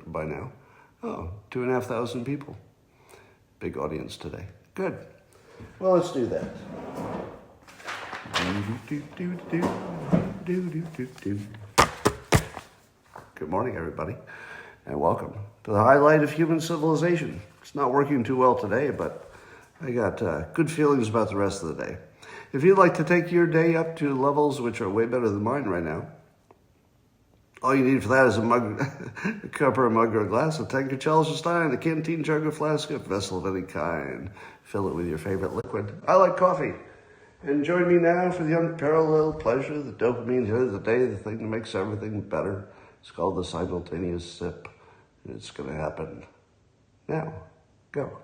by now. Oh, 2,500 people. Big audience today. Good. Well, let's do that. Good morning, everybody, and welcome to the highlight of human civilization. It's not working too well today, but I got good feelings about the rest of the day. If you'd like to take your day up to levels which are way better than mine right now, all you need for that is a mug, a cup or a mug or a glass, a tank, a chalice, a stein, a canteen, jug, a flask, a vessel of any kind. Fill it with your favorite liquid. I like coffee. And join me now for the unparalleled pleasure, the dopamine hit of the day, the thing that makes everything better. It's called the simultaneous sip. And it's going to happen now. Go.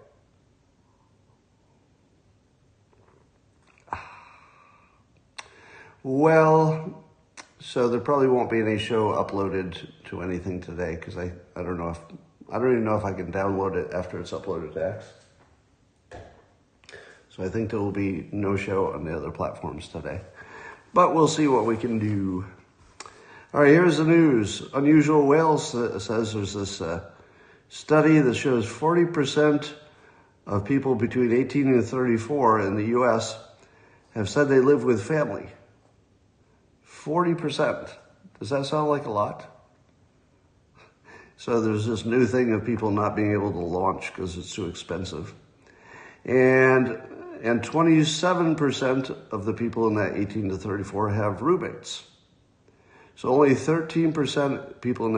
Well, so there probably won't be any show uploaded to anything today because I don't even know if I can download it after it's uploaded to X. So I think there will be no show on the other platforms today. But we'll see what we can do. All right, here's the news. Unusual Whales says there's this study that shows 40% of people between 18 and 34 in the U.S. have said they live with family. 40%. Does that sound like a lot? So there's this new thing of people not being able to launch because it's too expensive. And 27% of the people in that 18 to 34 have roommates. So only 13% people in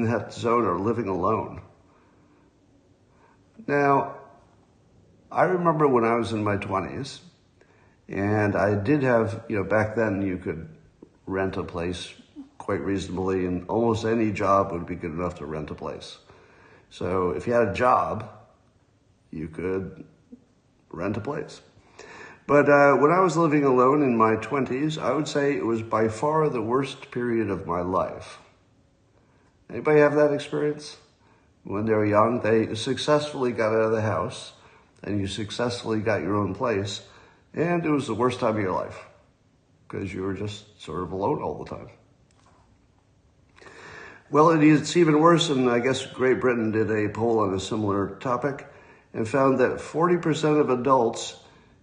that zone are living alone. Now, I remember when I was in my 20s, and I did have, back then you could rent a place quite reasonably, and almost any job would be good enough to rent a place. So if you had a job, you could rent a place. But when I was living alone in my 20s, I would say it was by far the worst period of my life. Anybody have that experience? When they were young, they successfully got out of the house, and you successfully got your own place, and it was the worst time of your life because you were just sort of alone all the time. Well, it's even worse, and I guess Great Britain did a poll on a similar topic and found that 40% of adults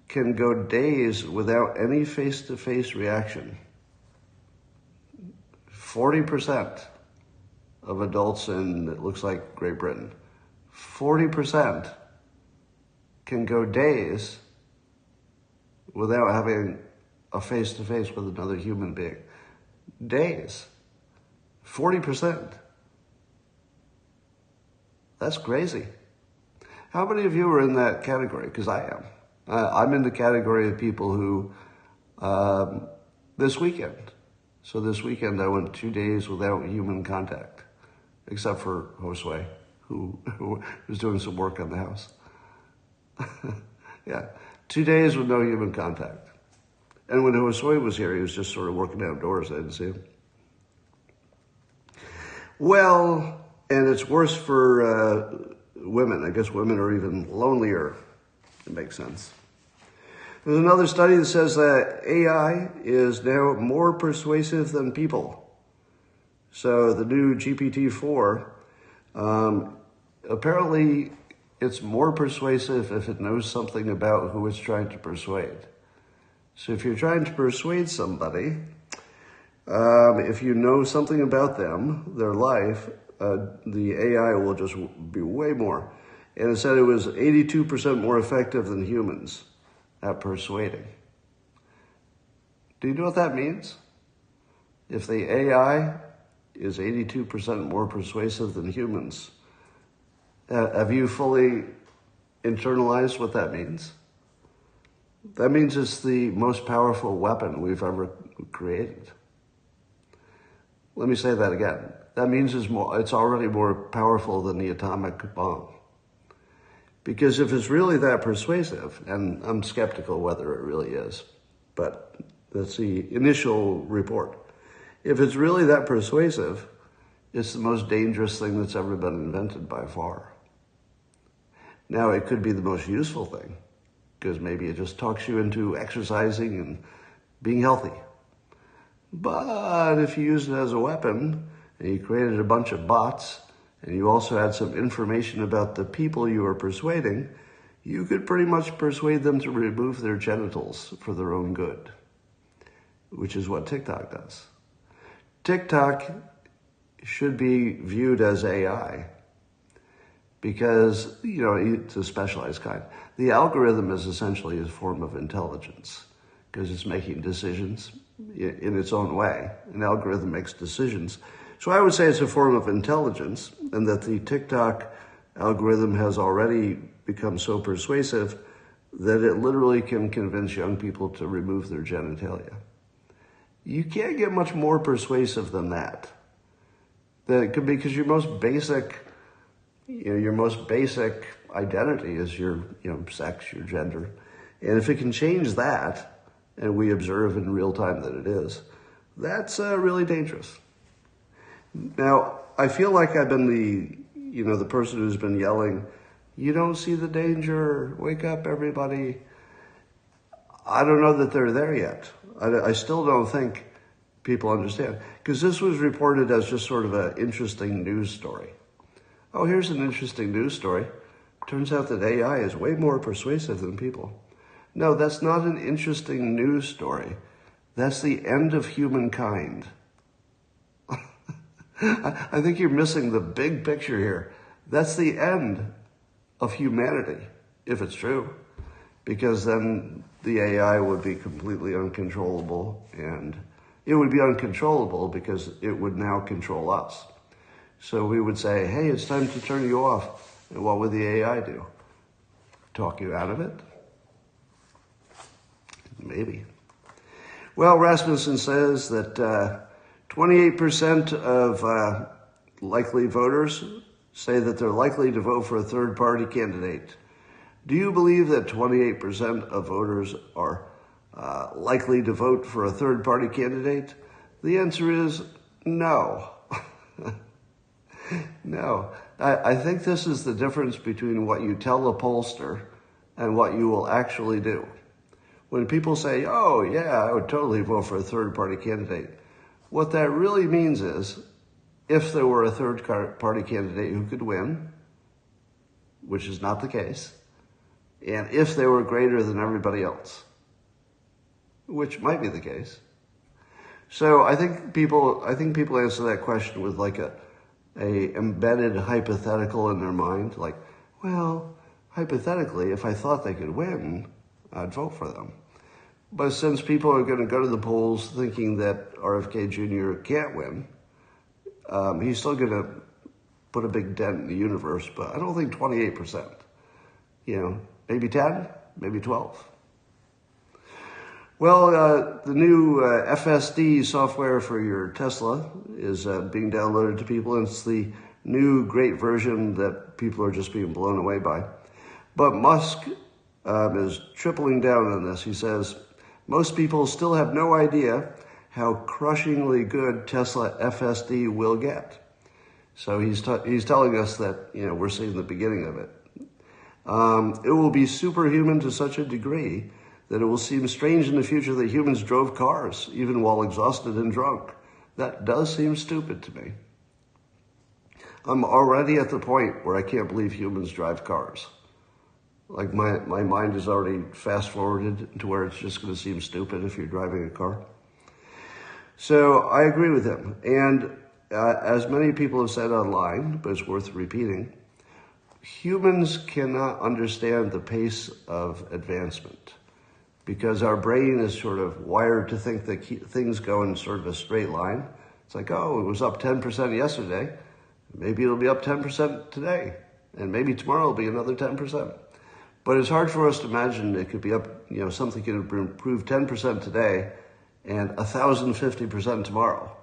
can go days without any face-to-face reaction. 40% of adults in, it looks like, Great Britain. 40% can go days without having a face-to-face with another human being. Days. 40%. That's crazy. How many of you are in that category? Because I am. I'm in the category of people who, this weekend. So this weekend I went 2 days without human contact, except for Josue, who was doing some work on the house. Yeah, 2 days with no human contact. And when Josue was here, he was just sort of working outdoors. I didn't see him. Well, and it's worse for women. I guess women are even lonelier. It makes sense. There's another study that says that AI is now more persuasive than people. So the new GPT-4, apparently it's more persuasive if it knows something about who it's trying to persuade. So if you're trying to persuade somebody, if you know something about them, their life, the AI will just be way more. And it said it was 82% more effective than humans at persuading. Do you know what that means? If the AI is 82% more persuasive than humans, have you fully internalized what that means? That means it's the most powerful weapon we've ever created. Let me say that again. That means it's already more powerful than the atomic bomb. Because if it's really that persuasive, and I'm skeptical whether it really is, but that's the initial report. If it's really that persuasive, it's the most dangerous thing that's ever been invented by far. Now, it could be the most useful thing, because maybe it just talks you into exercising and being healthy. But if you use it as a weapon, and you created a bunch of bots, and you also had some information about the people you were persuading, you could pretty much persuade them to remove their genitals for their own good, which is what TikTok does. TikTok should be viewed as AI because, it's a specialized kind. The algorithm is essentially a form of intelligence because it's making decisions in its own way. An algorithm makes decisions. So I would say it's a form of intelligence, and that the TikTok algorithm has already become so persuasive that it literally can convince young people to remove their genitalia. You can't get much more persuasive than that. That could be because your most basic identity is your, sex, your gender. And if it can change that, and we observe in real time that it is, that's really dangerous. Now, I feel like I've been the person who's been yelling, "You don't see the danger, wake up everybody." I don't know that they're there yet. I still don't think people understand. Because this was reported as just sort of an interesting news story. Oh, here's an interesting news story. Turns out that AI is way more persuasive than people. No, that's not an interesting news story. That's the end of humankind. I think you're missing the big picture here. That's the end of humanity, if it's true. Because then the AI would be completely uncontrollable, and it would be uncontrollable because it would now control us. So we would say, hey, it's time to turn you off. And what would the AI do? Talk you out of it? Maybe. Well, Rasmussen says that 28% of likely voters say that they're likely to vote for a third-party candidate. Do you believe that 28% of voters are likely to vote for a third-party candidate? The answer is no. No. I think this is the difference between what you tell a pollster and what you will actually do. When people say, oh, yeah, I would totally vote for a third-party candidate, what that really means is if there were a third-party candidate who could win, which is not the case, and if they were greater than everybody else, which might be the case. So I think people answer that question with like a embedded hypothetical in their mind, like, well, hypothetically, if I thought they could win, I'd vote for them. But since people are going to go to the polls thinking that RFK Jr. can't win, he's still going to put a big dent in the universe, but I don't think 28%. Maybe 10, maybe 12. Well, the new FSD software for your Tesla is being downloaded to people, and it's the new great version that people are just being blown away by. But Musk is tripling down on this. He says, most people still have no idea how crushingly good Tesla FSD will get. So he's telling us that, we're seeing the beginning of it. It will be superhuman to such a degree that it will seem strange in the future that humans drove cars, even while exhausted and drunk. That does seem stupid to me. I'm already at the point where I can't believe humans drive cars. Like my mind is already fast-forwarded to where it's just going to seem stupid if you're driving a car. So I agree with him. And as many people have said online, but it's worth repeating, humans cannot understand the pace of advancement because our brain is sort of wired to think that things go in sort of a straight line. It's like, oh, it was up 10% yesterday. Maybe it'll be up 10% today. And maybe tomorrow it'll be another 10%. But it's hard for us to imagine it could be up, something could improve 10% today and 1,050% tomorrow.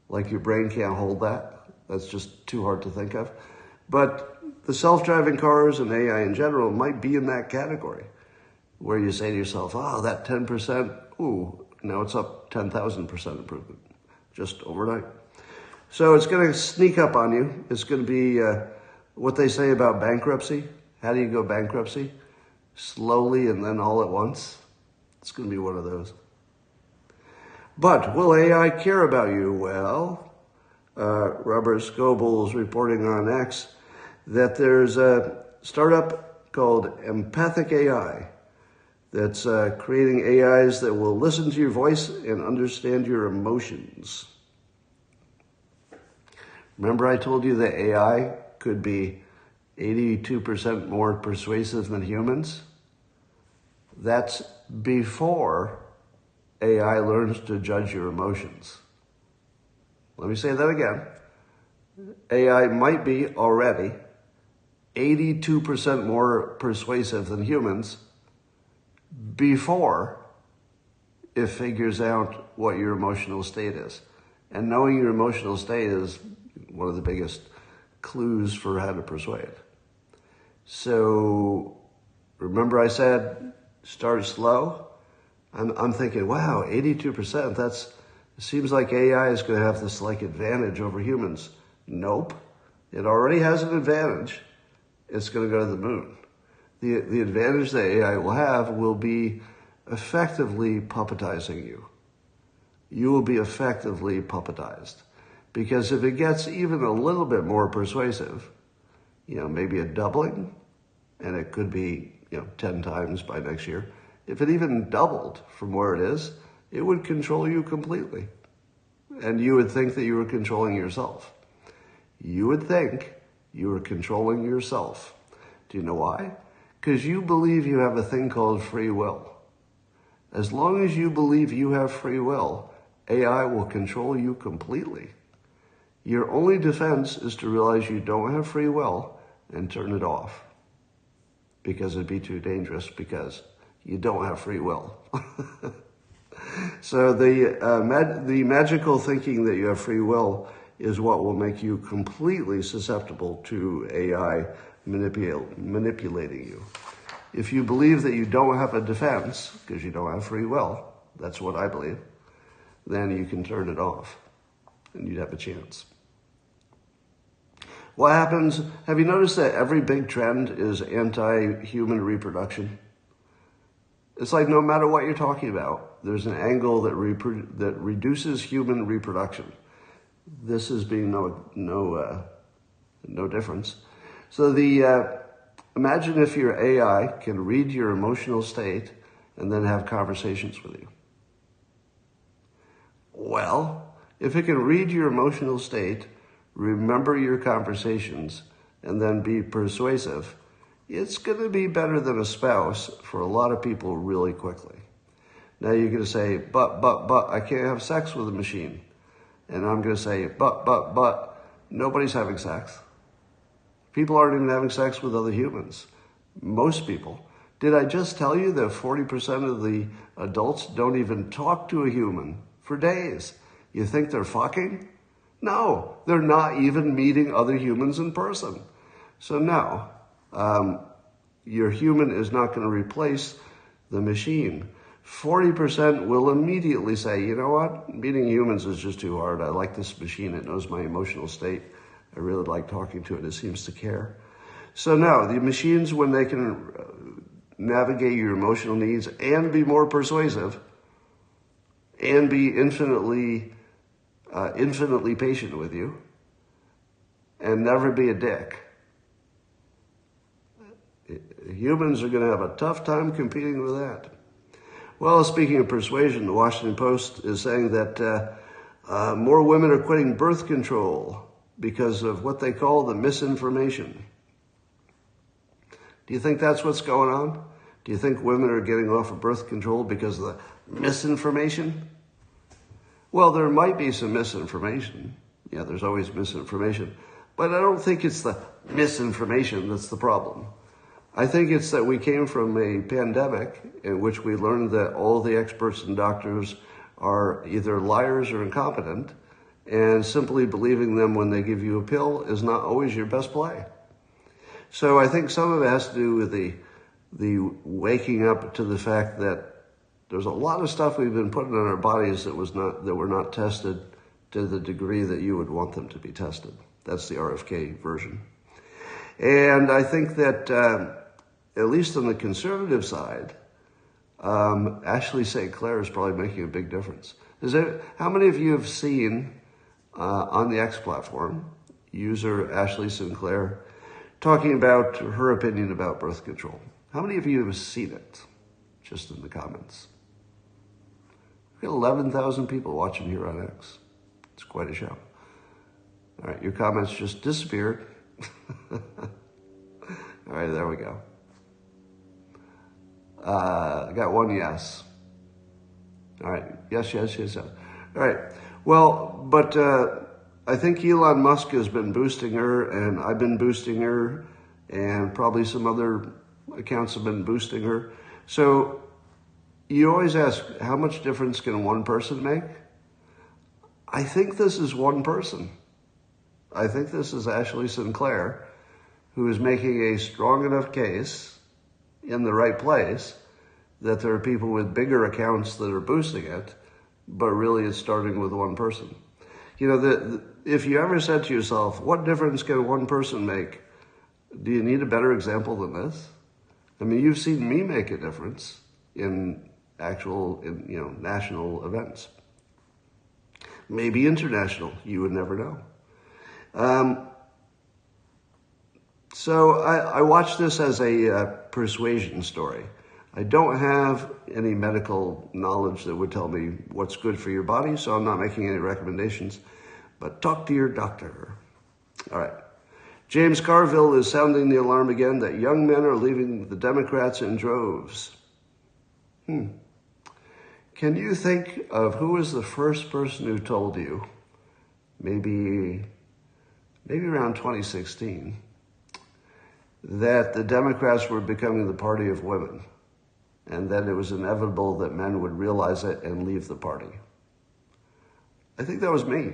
Like your brain can't hold that. That's just too hard to think of. But the self-driving cars and AI in general might be in that category where you say to yourself, oh, that 10%, ooh, now it's up 10,000% improvement just overnight. So it's going to sneak up on you. It's going to be what they say about bankruptcy. How do you go bankruptcy? Slowly and then all at once. It's going to be one of those. But will AI care about you? Well, Robert Scoble is reporting on X that there's a startup called Empathic AI that's creating AIs that will listen to your voice and understand your emotions. Remember I told you that AI could be 82% more persuasive than humans? That's before AI learns to judge your emotions. Let me say that again. AI might be already 82% more persuasive than humans before it figures out what your emotional state is. And knowing your emotional state is one of the biggest clues for how to persuade. So remember I said start slow? I'm thinking, wow, 82%, it seems like AI is going to have this like advantage over humans. Nope. It already has an advantage. It's going to go to the moon. The advantage that AI will have will be effectively puppetizing you. You will be effectively puppetized. Because if it gets even a little bit more persuasive, maybe a doubling, and it could be, 10 times by next year. If it even doubled from where it is, it would control you completely. And you would think that you were controlling yourself. You would think you were controlling yourself. Do you know why? Because you believe you have a thing called free will. As long as you believe you have free will, AI will control you completely. Your only defense is to realize you don't have free will and turn it off. Because it'd be too dangerous because you don't have free will. So the magical thinking that you have free will is what will make you completely susceptible to AI manipulating you. If you believe that you don't have a defense, because you don't have free will, that's what I believe, then you can turn it off and you'd have a chance. What happens, have you noticed that every big trend is anti-human reproduction? It's like no matter what you're talking about, there's an angle that reduces human reproduction. This is being no difference. So imagine if your AI can read your emotional state and then have conversations with you. Well, if it can read your emotional state, remember your conversations, and then be persuasive, it's going to be better than a spouse for a lot of people really quickly. Now you're going to say, but, I can't have sex with a machine. And I'm going to say, but, nobody's having sex. People aren't even having sex with other humans. Most people. Did I just tell you that 40% of the adults don't even talk to a human for days? You think they're fucking? No, they're not even meeting other humans in person. So no, your human is not going to replace the machine. 40% will immediately say, you know what, meeting humans is just too hard. I like this machine. It knows my emotional state. I really like talking to it. It seems to care. So no, the machines, when they can navigate your emotional needs and be more persuasive and be infinitely patient with you and never be a dick. Humans are going to have a tough time competing with that. Well, speaking of persuasion, the Washington Post is saying that more women are quitting birth control because of what they call the misinformation. Do you think that's what's going on? Do you think women are getting off of birth control because of the misinformation? Well, there might be some misinformation. Yeah, there's always misinformation. But I don't think it's the misinformation that's the problem. I think it's that we came from a pandemic in which we learned that all the experts and doctors are either liars or incompetent, and simply believing them when they give you a pill is not always your best play. So I think some of it has to do with the waking up to the fact that there's a lot of stuff we've been putting on our bodies that were not tested to the degree that you would want them to be tested. That's the RFK version. And I think that, at least on the conservative side, Ashley St. Clair is probably making a big difference. How many of you have seen on the X platform, user Ashley Sinclair, talking about her opinion about birth control. How many of you have seen it? Just in the comments. We've got 11,000 people watching here on X. It's quite a show. All right, your comments just disappeared. All right, there we go. I got one yes. All right, yes. All right, well, but I think Elon Musk has been boosting her, and I've been boosting her, and probably some other accounts have been boosting her. So you always ask, how much difference can one person make? I think this is one person. I think this is Ashley Sinclair, who is making a strong enough case in the right place that there are people with bigger accounts that are boosting it, but really it's starting with one person. You know, if you ever said to yourself, what difference can one person make? Do you need a better example than this? I mean, you've seen me make a difference in national events. Maybe international, you would never know. So I watch this as a persuasion story. I don't have any medical knowledge that would tell me what's good for your body, so I'm not making any recommendations, but talk to your doctor. All right. James Carville is sounding the alarm again that young men are leaving the Democrats in droves. Can you think of who was the first person who told you, maybe around 2016, that the Democrats were becoming the party of women and that it was inevitable that men would realize it and leave the party? I think that was me.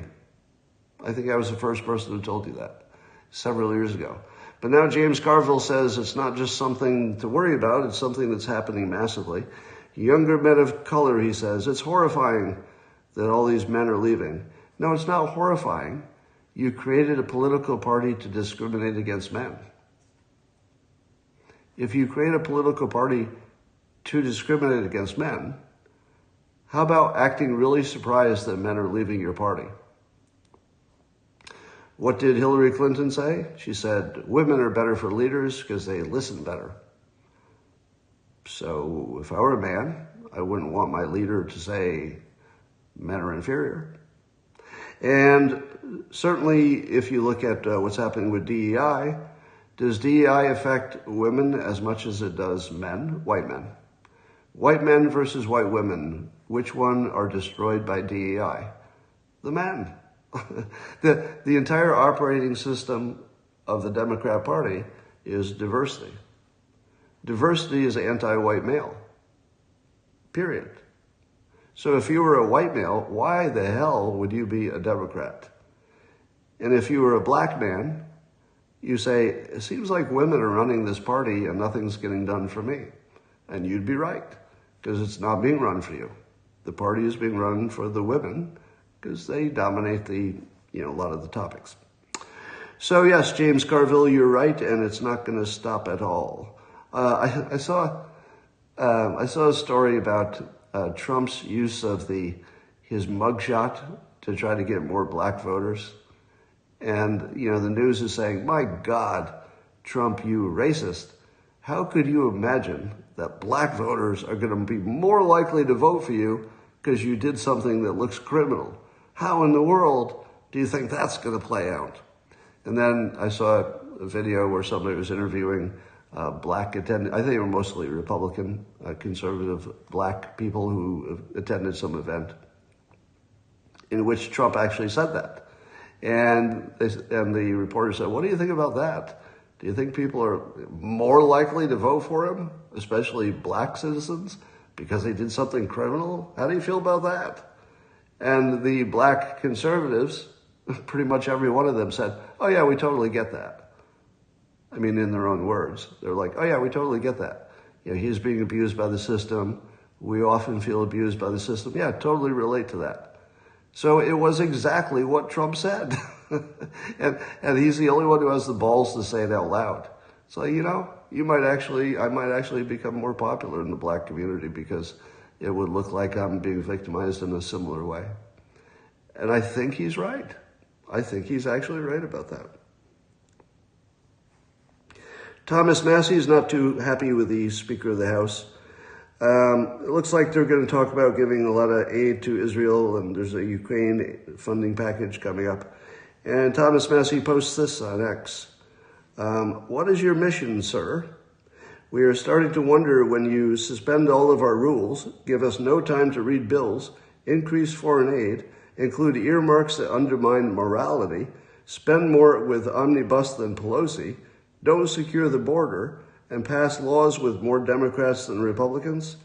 I think I was the first person who told you that several years ago. But now James Carville says it's not just something to worry about, it's something that's happening massively. Younger men of color, he says, it's horrifying that all these men are leaving. No, it's not horrifying. You created a political party to discriminate against men. If you create a political party to discriminate against men, how about acting really surprised that men are leaving your party? What did Hillary Clinton say? She said, women are better for leaders because they listen better. So if I were a man, I wouldn't want my leader to say men are inferior. And certainly if you look at what's happening with DEI, does DEI affect women as much as it does men, white men? White men versus white women, which one are destroyed by DEI? The men. The entire operating system of the Democrat Party is diversity. Diversity is anti-white male, period. So if you were a white male, why the hell would you be a Democrat? And if you were a black man, you say, it seems like women are running this party and nothing's getting done for me. And you'd be right, because it's not being run for you. The party is being run for the women because they dominate a lot of the topics. So yes, James Carville, you're right, and it's not going to stop at all. I saw a story about Trump's use of his mugshot to try to get more black voters. And, the news is saying, my God, Trump, you racist. How could you imagine that black voters are going to be more likely to vote for you because you did something that looks criminal? How in the world do you think that's going to play out? And then I saw a video where somebody was interviewing black attendants. I think they were mostly Republican, conservative black people who attended some event in which Trump actually said that. And the reporter said, what do you think about that? Do you think people are more likely to vote for him, especially black citizens, because they did something criminal? How do you feel about that? And the black conservatives, pretty much every one of them said, oh yeah, we totally get that. I mean, in their own words. They're like, oh yeah, we totally get that. He's being abused by the system. We often feel abused by the system. Yeah, totally relate to that. So it was exactly what Trump said. and he's the only one who has the balls to say it out loud. So, I might actually become more popular in the black community because it would look like I'm being victimized in a similar way. And I think he's right. I think he's actually right about that. Thomas Massie is not too happy with the Speaker of the House. It looks like they're going to talk about giving a lot of aid to Israel, and there's a Ukraine funding package coming up. And Thomas Massie posts this on X. What is your mission, sir? We are starting to wonder when you suspend all of our rules, give us no time to read bills, increase foreign aid, include earmarks that undermine morality, spend more with omnibus than Pelosi, don't secure the border, and pass laws with more Democrats than Republicans?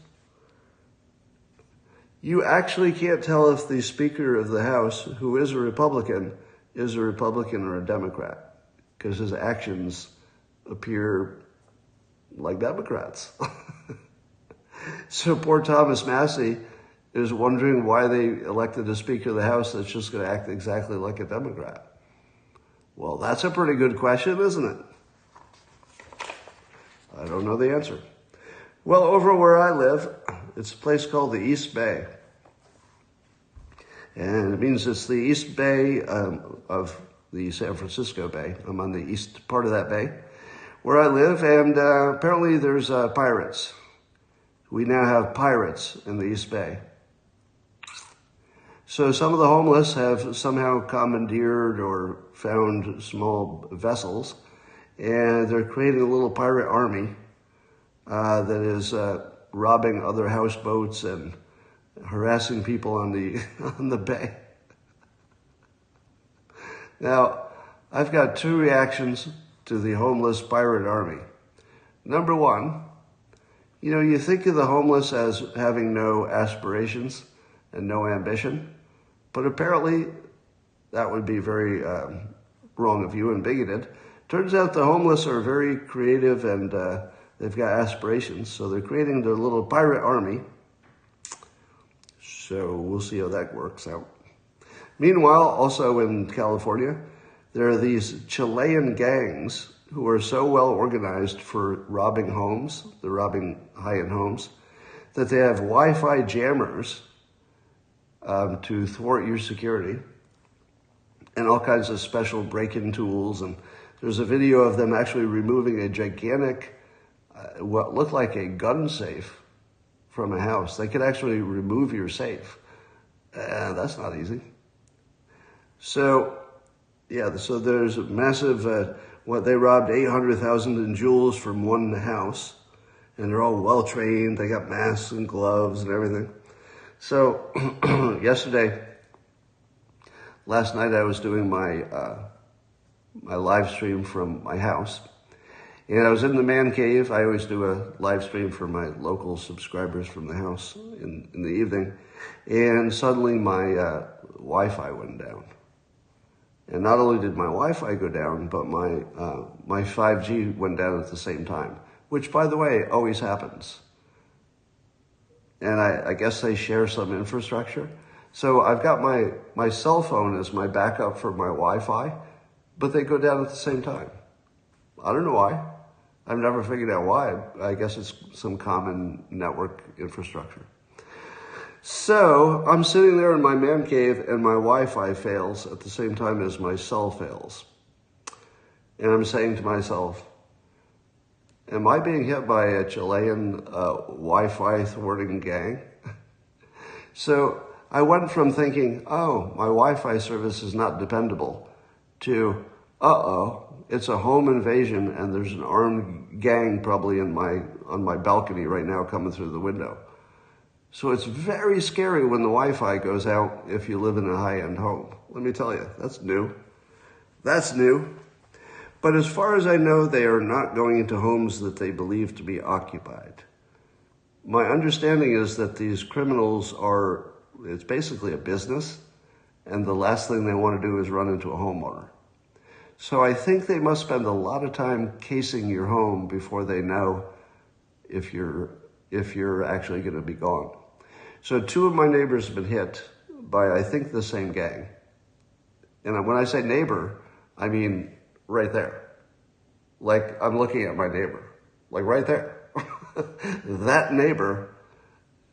You actually can't tell if the Speaker of the House, who is a Republican or a Democrat, because his actions appear like Democrats. So poor Thomas Massie is wondering why they elected a Speaker of the House that's just going to act exactly like a Democrat. Well, that's a pretty good question, isn't it? I don't know the answer. Well, over where I live, it's a place called the East Bay. And it means it's the East Bay of the San Francisco Bay. I'm on the east part of that bay where I live, and apparently there's pirates. We now have pirates in the East Bay. So some of the homeless have somehow commandeered or found small vessels, and they're creating a little pirate army that is robbing other houseboats and harassing people on the bay. Now, I've got two reactions to the homeless pirate army. Number one, you think of the homeless as having no aspirations and no ambition, but apparently that would be very wrong of you and bigoted. Turns out the homeless are very creative and they've got aspirations, so they're creating their little pirate army. So we'll see how that works out. Meanwhile, also in California, there are these Chilean gangs who are so well organized for robbing homes, they're robbing high-end homes, that they have Wi-Fi jammers to thwart your security and all kinds of special break-in tools. And there's a video of them actually removing a gigantic, what looked like a gun safe from a house. They could actually remove your safe. That's not easy. So, so there's a massive, they robbed 800,000 in jewels from one house, and they're all well-trained. They got masks and gloves and everything. So last night I was doing my live stream from my house, and I was in the man cave. I always do a live stream for my local subscribers from the house in the evening, and suddenly my Wi-Fi went down. And not only did my Wi-Fi go down, but my 5G went down at the same time, which, by the way, always happens. And I guess they share some infrastructure. So I've got my cell phone as my backup for my Wi-Fi, but they go down at the same time. I don't know why. I've never figured out why. I guess it's some common network infrastructure. So I'm sitting there in my man cave and my Wi-Fi fails at the same time as my cell fails. And I'm saying to myself, am I being hit by a Chilean Wi-Fi thwarting gang? So I went from thinking, oh, my Wi-Fi service is not dependable, to, it's a home invasion and there's an armed gang probably on my balcony right now coming through the window. So it's very scary when the Wi-Fi goes out if you live in a high-end home. Let me tell you, that's new. That's new. But as far as I know, they are not going into homes that they believe to be occupied. My understanding is that these criminals it's basically a business, and the last thing they want to do is run into a homeowner. So I think they must spend a lot of time casing your home before they know if you're actually going to be gone. So two of my neighbors have been hit by, I think, the same gang. And when I say neighbor, I mean right there. Like, I'm looking at my neighbor. Like, right there. That neighbor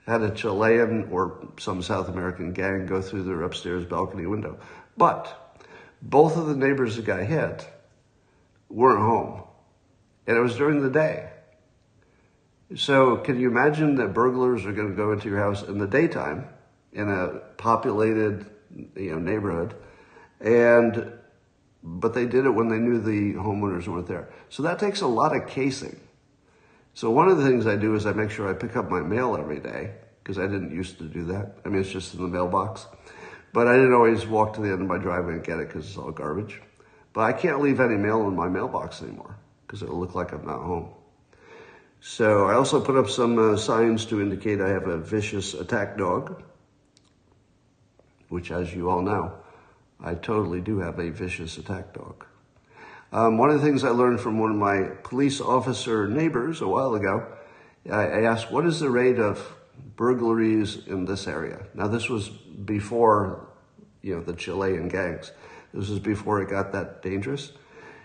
had a Chilean or some South American gang go through their upstairs balcony window. But both of the neighbors that got hit weren't home. And it was during the day. So can you imagine that burglars are going to go into your house in the daytime in a populated, neighborhood, but they did it when they knew the homeowners weren't there. So that takes a lot of casing. So one of the things I do is I make sure I pick up my mail every day, because I didn't used to do that. I mean, it's just in the mailbox. But I didn't always walk to the end of my driveway and get it because it's all garbage. But I can't leave any mail in my mailbox anymore because it'll look like I'm not home. So I also put up some signs to indicate I have a vicious attack dog, which, as you all know, I totally do have a vicious attack dog. One of the things I learned from one of my police officer neighbors a while ago, I asked, what is the rate of burglaries in this area? Now, this was before, the Chilean gangs. This was before it got that dangerous.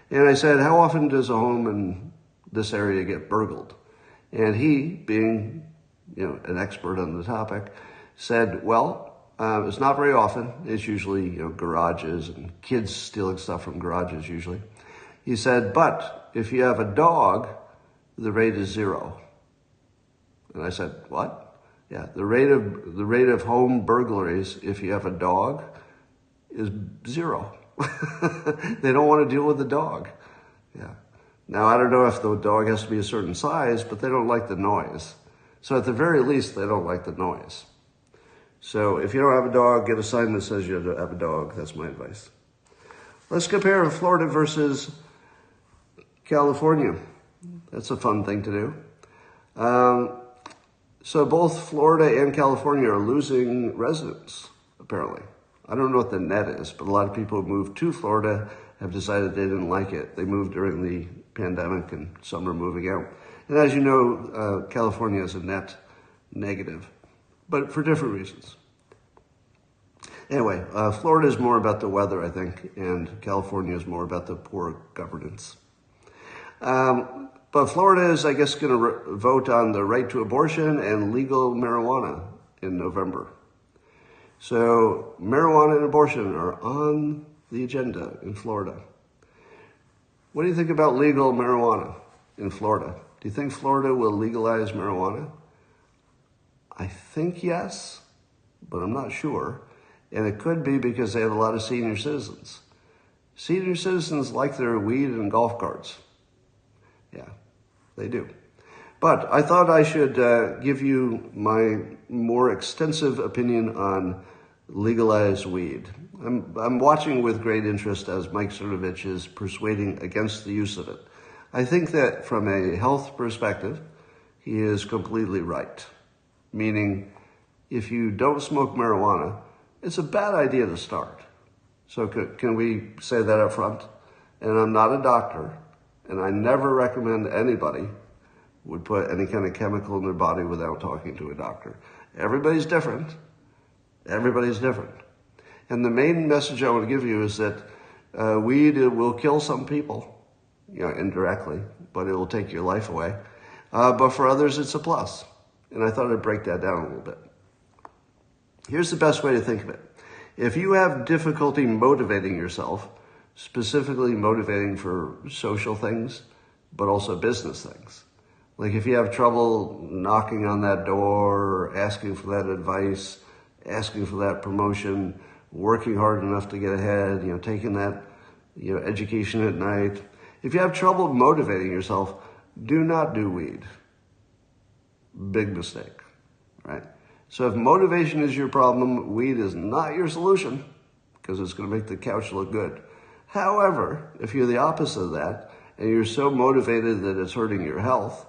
And I said, how often does a home in this area get burgled? And he, being, an expert on the topic, said, well, it's not very often. It's usually, garages and kids stealing stuff from garages usually. He said, but if you have a dog, the rate is 0. And I said, what? Yeah, the rate of home burglaries, if you have a dog, is 0. They don't want to deal with the dog. Yeah. Now, I don't know if the dog has to be a certain size, but they don't like the noise. So at the very least, they don't like the noise. So if you don't have a dog, get a sign that says you have a dog. That's my advice. Let's compare Florida versus California. That's a fun thing to do. So both Florida and California are losing residents, apparently. I don't know what the net is, but a lot of people who moved to Florida have decided they didn't like it. They moved during the pandemic and some are moving out. And as you know, California is a net negative, but for different reasons. Anyway, Florida is more about the weather, I think, and California is more about the poor governance. But Florida is, I guess, going to vote on the right to abortion and legal marijuana in November. So marijuana and abortion are on the agenda in Florida. What do you think about legal marijuana in Florida? Do you think Florida will legalize marijuana? I think yes, but I'm not sure. And it could be because they have a lot of senior citizens. Senior citizens like their weed and golf carts. Yeah, they do. But I thought I should give you my more extensive opinion on legalized weed. I'm watching with great interest as Mike Cernovich is persuading against the use of it. I think that from a health perspective, he is completely right. Meaning, if you don't smoke marijuana, it's a bad idea to start. So can we say that up front? And I'm not a doctor, and I never recommend anybody would put any kind of chemical in their body without talking to a doctor. Everybody's different. Everybody's different. And the main message I want to give you is that weed will kill some people, indirectly, but it will take your life away. But for others, it's a plus. And I thought I'd break that down a little bit. Here's the best way to think of it. If you have difficulty motivating yourself, specifically motivating for social things, but also business things, like if you have trouble knocking on that door, asking for that advice, asking for that promotion, working hard enough to get ahead, taking that, education at night. If you have trouble motivating yourself, do not do weed. Big mistake, right? So if motivation is your problem, weed is not your solution because it's going to make the couch look good. However, if you're the opposite of that and you're so motivated that it's hurting your health,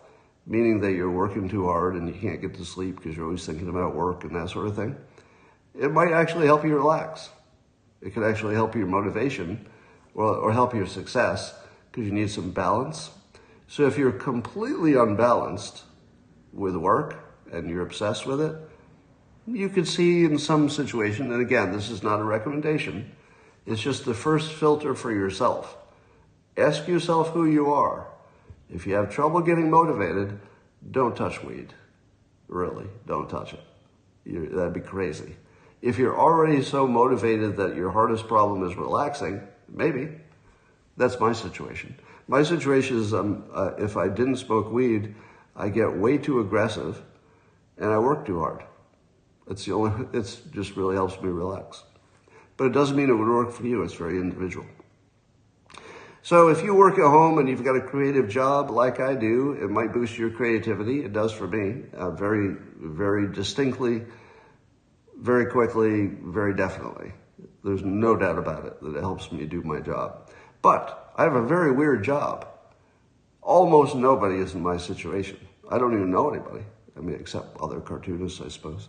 meaning that you're working too hard and you can't get to sleep because you're always thinking about work and that sort of thing, it might actually help you relax. It could actually help your motivation or help your success because you need some balance. So if you're completely unbalanced with work and you're obsessed with it, you could see in some situation, and again, this is not a recommendation, it's just the first filter for yourself. Ask yourself who you are. If you have trouble getting motivated, don't touch weed. Really, don't touch it. That'd be crazy. If you're already so motivated that your hardest problem is relaxing, Maybe. That's my situation. My situation is if I didn't smoke weed, I get way too aggressive and I work too hard. It's just really helps me relax. But it doesn't mean it would work for you. It's very individual. So if you work at home and you've got a creative job like I do, it might boost your creativity. It does for me, very, very distinctly, very quickly, very definitely. There's no doubt about it that it helps me do my job. But I have a very weird job. Almost nobody is in my situation. I don't even know anybody. I mean, except other cartoonists, I suppose.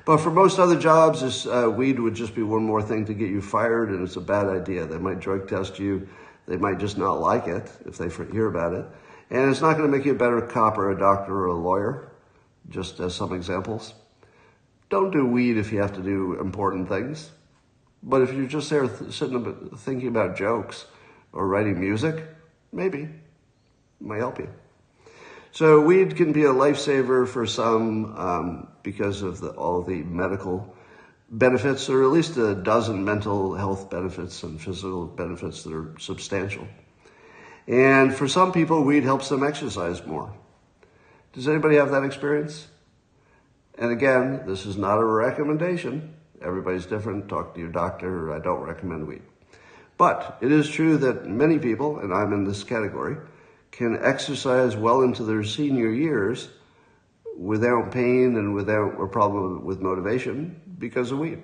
But for most other jobs, this weed would just be one more thing to get you fired, and it's a bad idea. They might drug test you. They might just not like it if they hear about it. And it's not going to make you a better cop or a doctor or a lawyer, just as some examples. Don't do weed if you have to do important things. But if you're just there sitting thinking about jokes or writing music, maybe it might help you. So weed can be a lifesaver for some because of all the medical benefits, or at least a dozen mental health benefits and physical benefits that are substantial. And for some people, weed helps them exercise more. Does anybody have that experience? And again, this is not a recommendation. Everybody's different. Talk to your doctor. I don't recommend weed. But it is true that many people, and I'm in this category, can exercise well into their senior years without pain and without a problem with motivation because of weed.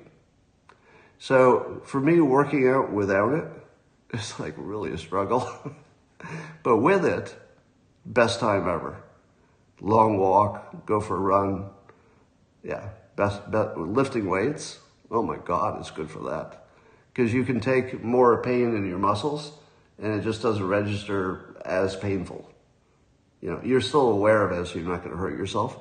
So for me, working out without it is like really a struggle. But with it, best time ever. Long walk, go for a run. Yeah, best lifting weights. Oh my God, it's good for that. Because you can take more pain in your muscles and it just doesn't register as painful. You know, you're still aware of it, so you're not going to hurt yourself,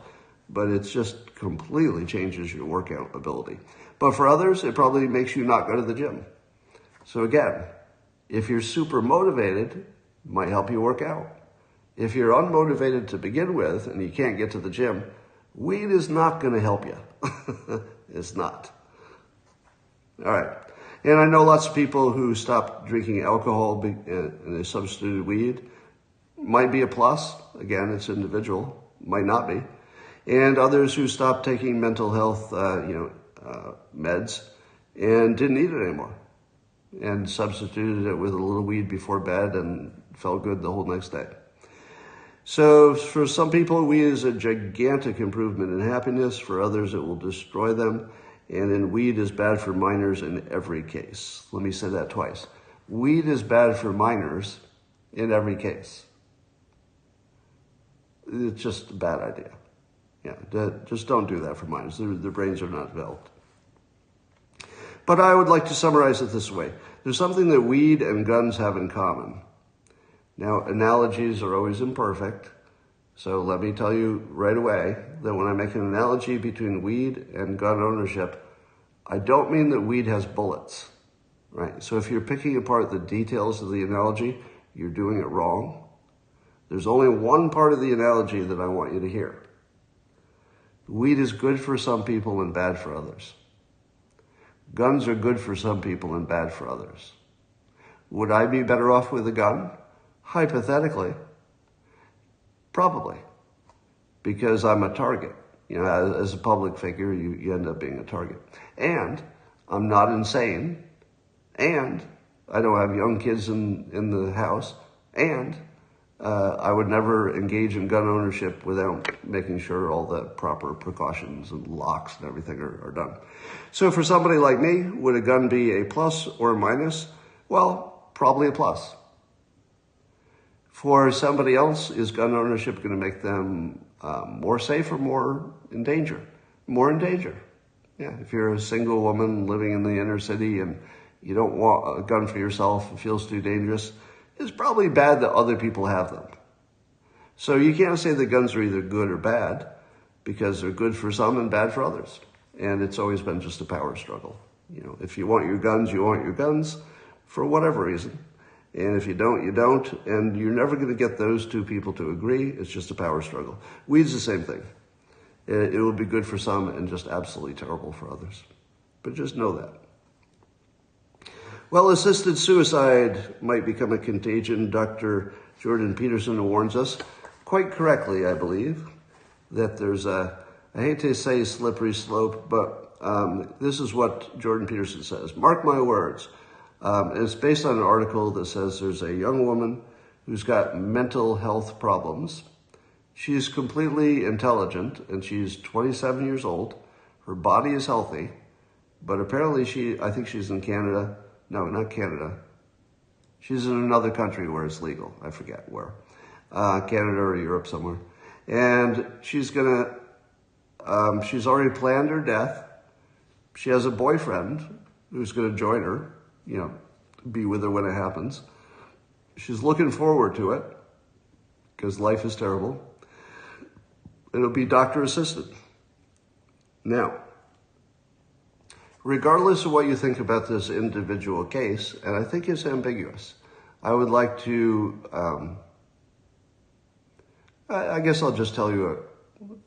but it just completely changes your workout ability. But for others, it probably makes you not go to the gym. So again, if you're super motivated, it might help you work out. If you're unmotivated to begin with and you can't get to the gym, weed is not going to help you. It's not. All right. And I know lots of people who stopped drinking alcohol and they substituted weed. Might be a plus. Again, it's individual. Might not be. And others who stopped taking mental health, meds and didn't need it anymore and substituted it with a little weed before bed and felt good the whole next day. So for some people, weed is a gigantic improvement in happiness. For others, it will destroy them. And then weed is bad for minors in every case. Let me say that twice. Weed is bad for minors in every case. It's just a bad idea. Yeah, just don't do that for minors. Their brains are not developed. But I would like to summarize it this way. There's something that weed and guns have in common. Now, analogies are always imperfect. So let me tell you right away that when I make an analogy between weed and gun ownership, I don't mean that weed has bullets, right? So if you're picking apart the details of the analogy, you're doing it wrong. There's only one part of the analogy that I want you to hear. Weed is good for some people and bad for others. Guns are good for some people and bad for others. Would I be better off with a gun? Hypothetically, probably, because I'm a target. You know, as a public figure, you end up being a target. And I'm not insane, and I don't have young kids in the house, and I would never engage in gun ownership without making sure all the proper precautions and locks and everything are done. So for somebody like me, would a gun be a plus or a minus? Well, probably a plus. For somebody else, is gun ownership going to make them more safe or more in danger? More in danger. Yeah, if you're a single woman living in the inner city and you don't want a gun for yourself, it feels too dangerous, it's probably bad that other people have them. So you can't say that guns are either good or bad, because they're good for some and bad for others. And it's always been just a power struggle. You know, if you want your guns, you want your guns for whatever reason. And if you don't, you don't. And you're never going to get those two people to agree. It's just a power struggle. Weed's the same thing. It will be good for some and just absolutely terrible for others. But just know that. Well, assisted suicide might become a contagion. Dr. Jordan Peterson warns us, quite correctly, I believe, that there's I hate to say slippery slope, but this is what Jordan Peterson says. Mark my words. It's based on an article that says there's a young woman who's got mental health problems. She's completely intelligent, and she's 27 years old. Her body is healthy, but apparently I think she's in Canada. No, not Canada. She's in another country where it's legal. I forget where. Canada or Europe somewhere. And she's already planned her death. She has a boyfriend who's gonna join her, be with her when it happens. She's looking forward to it because life is terrible. It'll be doctor assisted. Now, regardless of what you think about this individual case, and I think it's ambiguous, I would like to, I guess I'll just tell you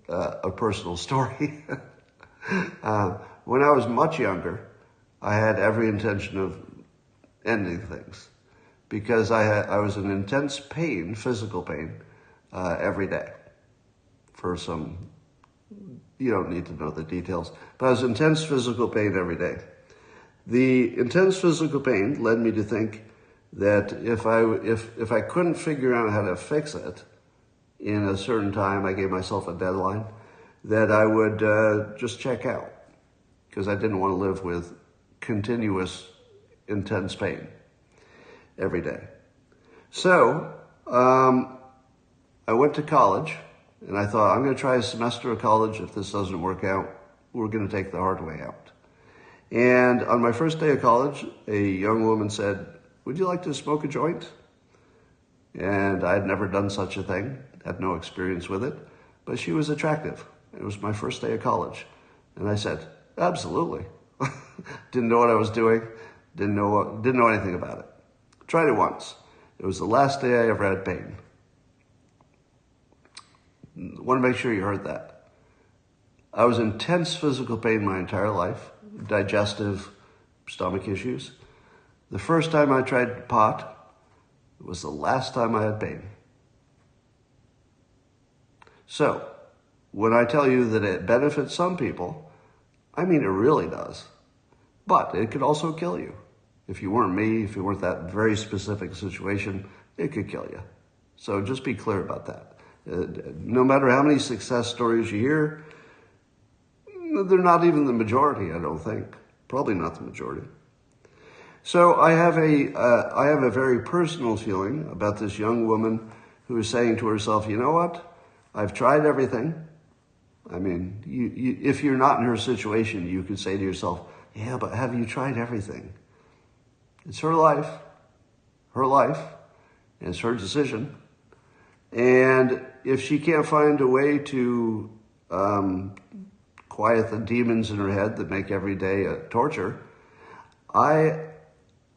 a personal story. When I was much younger, I had every intention of ending things because I was in intense pain, physical pain, every day for some, you don't need to know the details, but I was in intense physical pain every day. The intense physical pain led me to think that if I couldn't figure out how to fix it in a certain time, I gave myself a deadline, that I would just check out because I didn't want to live with continuous intense pain every day. So I went to college and I thought, I'm going to try a semester of college. If this doesn't work out, we're going to take the hard way out. And on my first day of college, a young woman said, would you like to smoke a joint? And I had never done such a thing, had no experience with it, but she was attractive. It was my first day of college. And I said, absolutely. Didn't know what I was doing, didn't know anything about it. Tried it once. It was the last day I ever had pain. Want to make sure you heard that. I was in intense physical pain my entire life, digestive, stomach issues. The first time I tried pot, it was the last time I had pain. So, when I tell you that it benefits some people, I mean it really does. But it could also kill you. If you weren't me, if you weren't that very specific situation, it could kill you. So just be clear about that. No matter how many success stories you hear, they're not even the majority, I don't think. Probably not the majority. So I have a very personal feeling about this young woman who is saying to herself, you know what? I've tried everything. I mean, if you're not in her situation, you could say to yourself, yeah, but have you tried everything? It's her life, and it's her decision. And if she can't find a way to quiet the demons in her head that make every day a torture, I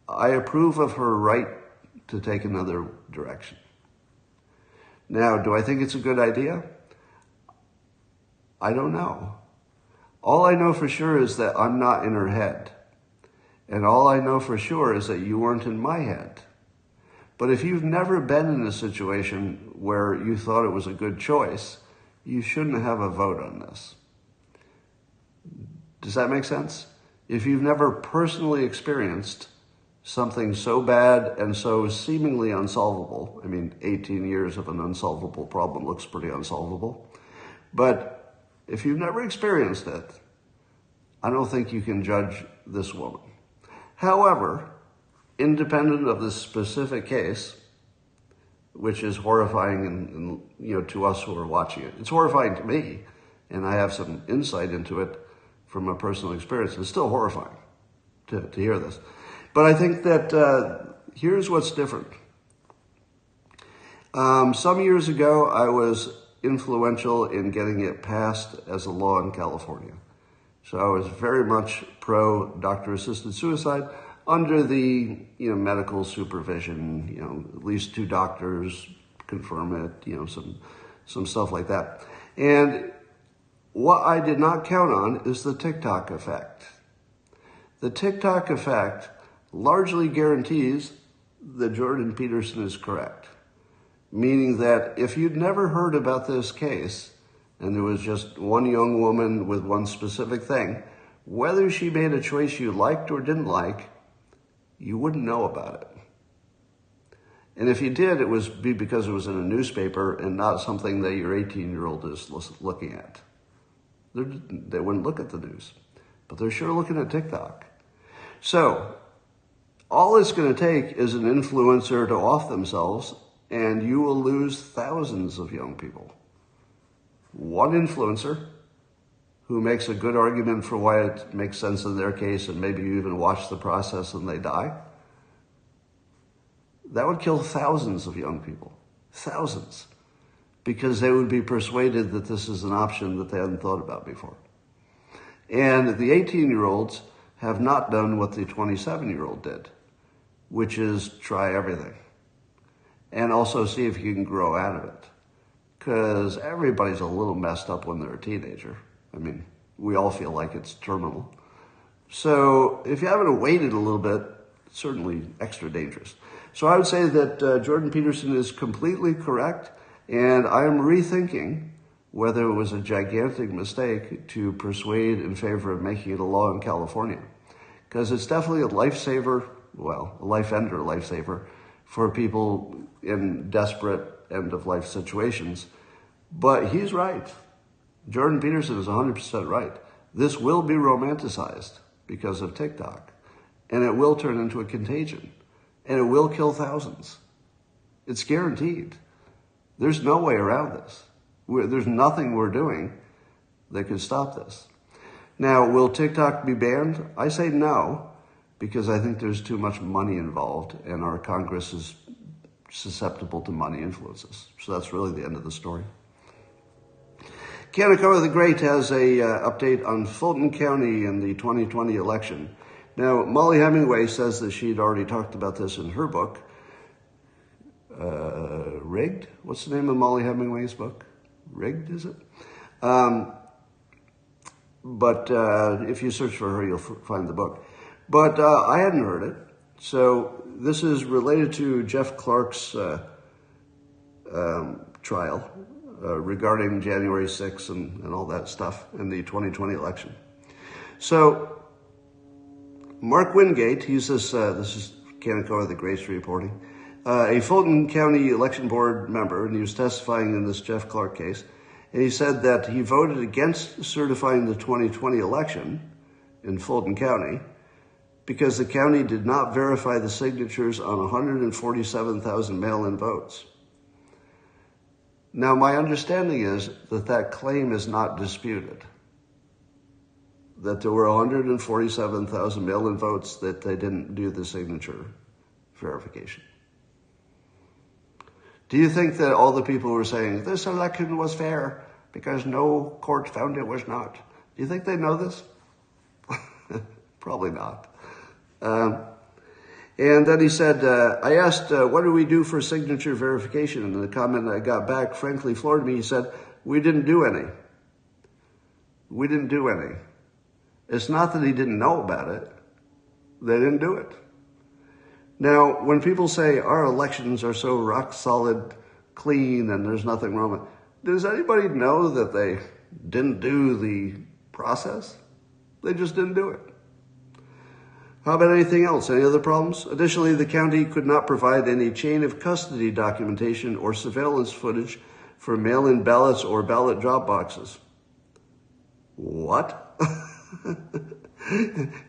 approve of her right to take another direction. Now, do I think it's a good idea? I don't know. All I know for sure is that I'm not in her head. And all I know for sure is that you weren't in my head. But if you've never been in a situation where you thought it was a good choice, you shouldn't have a vote on this. Does that make sense? If you've never personally experienced something so bad and so seemingly unsolvable, I mean, 18 years of an unsolvable problem looks pretty unsolvable, but if you've never experienced it, I don't think you can judge this woman. However, independent of this specific case, which is horrifying and to us who are watching it, it's horrifying to me, and I have some insight into it from a personal experience. It's still horrifying to hear this. But I think that here's what's different. Some years ago, I was influential in getting it passed as a law in California. So I was very much pro doctor-assisted suicide under the medical supervision, at least 2 doctors confirm it, some stuff like that. And what I did not count on is the TikTok effect. The TikTok effect largely guarantees that Jordan Peterson is correct. Meaning that if you'd never heard about this case, and there was just one young woman with one specific thing, whether she made a choice you liked or didn't like, you wouldn't know about it. And if you did, it would be because it was in a newspaper and not something that your 18-year-old is looking at. They wouldn't look at the news, but they're sure looking at TikTok. So all it's going to take is an influencer to off themselves, and you will lose thousands of young people. One influencer who makes a good argument for why it makes sense in their case, and maybe you even watch the process and they die, that would kill thousands of young people. Thousands. Because they would be persuaded that this is an option that they hadn't thought about before. And the 18-year-olds have not done what the 27-year-old did, which is try everything. And also see if you can grow out of it. Because everybody's a little messed up when they're a teenager. I mean, we all feel like it's terminal. So if you haven't waited a little bit, it's certainly extra dangerous. So I would say that Jordan Peterson is completely correct, and I am rethinking whether it was a gigantic mistake to persuade in favor of making it a law in California. Because it's definitely a lifesaver, well, a life-ender lifesaver, for people in desperate end-of-life situations. But he's right. Jordan Peterson is 100% right. This will be romanticized because of TikTok. And it will turn into a contagion. And it will kill thousands. It's guaranteed. There's no way around this. There's nothing we're doing that could stop this. Now, will TikTok be banned? I say no, because I think there's too much money involved, and our Congress is susceptible to money influences. So that's really the end of the story. Kaneko the Great has a update on Fulton County in the 2020 election. Now, Molly Hemingway says that she'd already talked about this in her book. Rigged? What's the name of Molly Hemingway's book? Rigged, is it? But if you search for her, you'll find the book. But I hadn't heard it. So this is related to Jeff Clark's trial regarding January 6th and all that stuff in the 2020 election. So Mark Wingate, he's this is Kaneko the Great's reporting, a Fulton County Election Board member, and he was testifying in this Jeff Clark case. And he said that he voted against certifying the 2020 election in Fulton County because the county did not verify the signatures on 147,000 mail-in votes. Now, my understanding is that that claim is not disputed, that there were 147,000 mail-in votes that they didn't do the signature verification. Do you think that all the people were saying, this election was fair because no court found it was not? Do you think they know this? Probably not. And then he said, I asked, what do we do for signature verification? And the comment I got back, frankly, floored me. He said, we didn't do any. We didn't do any. It's not that he didn't know about it. They didn't do it. Now, when people say our elections are so rock solid, clean, and there's nothing wrong with it, does anybody know that they didn't do the process? They just didn't do it. How about anything else? Any other problems? Additionally, the county could not provide any chain of custody documentation or surveillance footage for mail-in ballots or ballot drop boxes. What?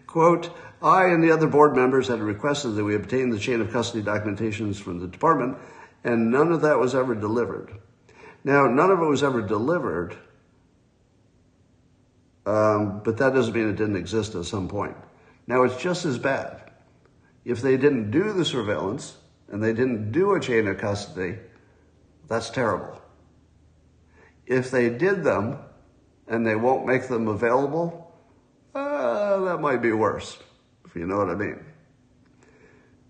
Quote, I and the other board members had requested that we obtain the chain of custody documentations from the department, and none of that was ever delivered. Now, none of it was ever delivered, but that doesn't mean it didn't exist at some point. Now, it's just as bad. If they didn't do the surveillance and they didn't do a chain of custody, that's terrible. If they did them and they won't make them available, that might be worse, if you know what I mean.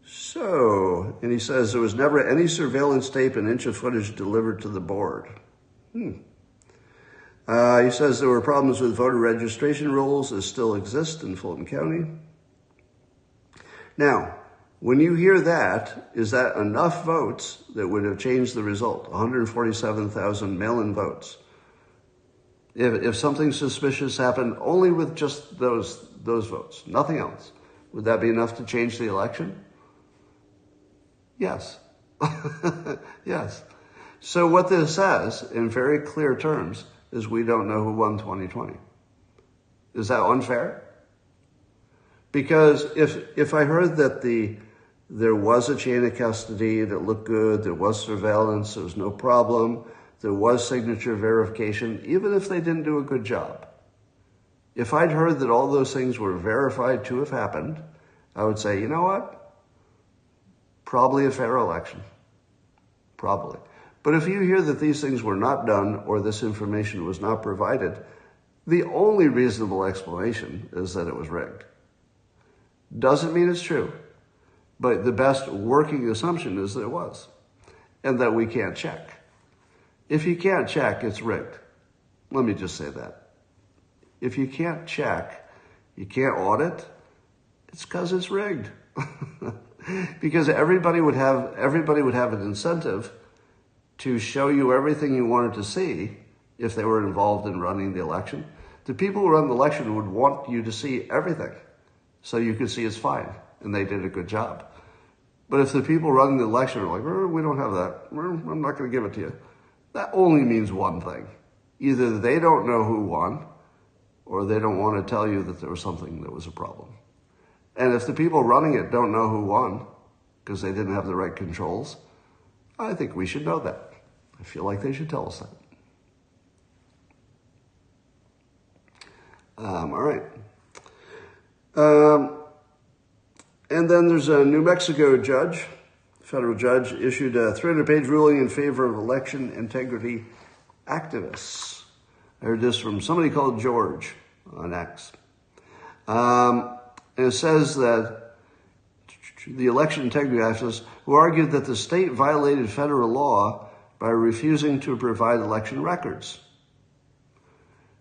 So, and he says there was never any surveillance tape and inch of footage delivered to the board. He says there were problems with voter registration rolls that still exist in Fulton County. Now, when you hear that, is that enough votes that would have changed the result? 147,000 mail-in votes. If something suspicious happened only with just those votes, nothing else, would that be enough to change the election? Yes. Yes. So what this says, in very clear terms, is we don't know who won 2020. Is that unfair? Because if I heard that there was a chain of custody that looked good, there was surveillance, there was no problem, there was signature verification, even if they didn't do a good job. If I'd heard that all those things were verified to have happened, I would say, you know what? Probably a fair election. Probably. But if you hear that these things were not done or this information was not provided, the only reasonable explanation is that it was rigged. Doesn't mean it's true, but the best working assumption is that it was, and that we can't check. If you can't check, it's rigged. Let me just say that. If you can't check, you can't audit, it's because it's rigged. Because everybody would have an incentive to show you everything you wanted to see if they were involved in running the election. The people who run the election would want you to see everything so you could see it's fine and they did a good job. But if the people running the election are like, we don't have that, I'm not going to give it to you, that only means one thing. Either they don't know who won or they don't want to tell you that there was something that was a problem. And if the people running it don't know who won because they didn't have the right controls, I think we should know that. I feel like they should tell us that. All right. And then there's a New Mexico judge, federal judge, issued a 300-page ruling in favor of election integrity activists. I heard this from somebody called George on X. And it says that the election integrity activists who argued that the state violated federal law by refusing to provide election records.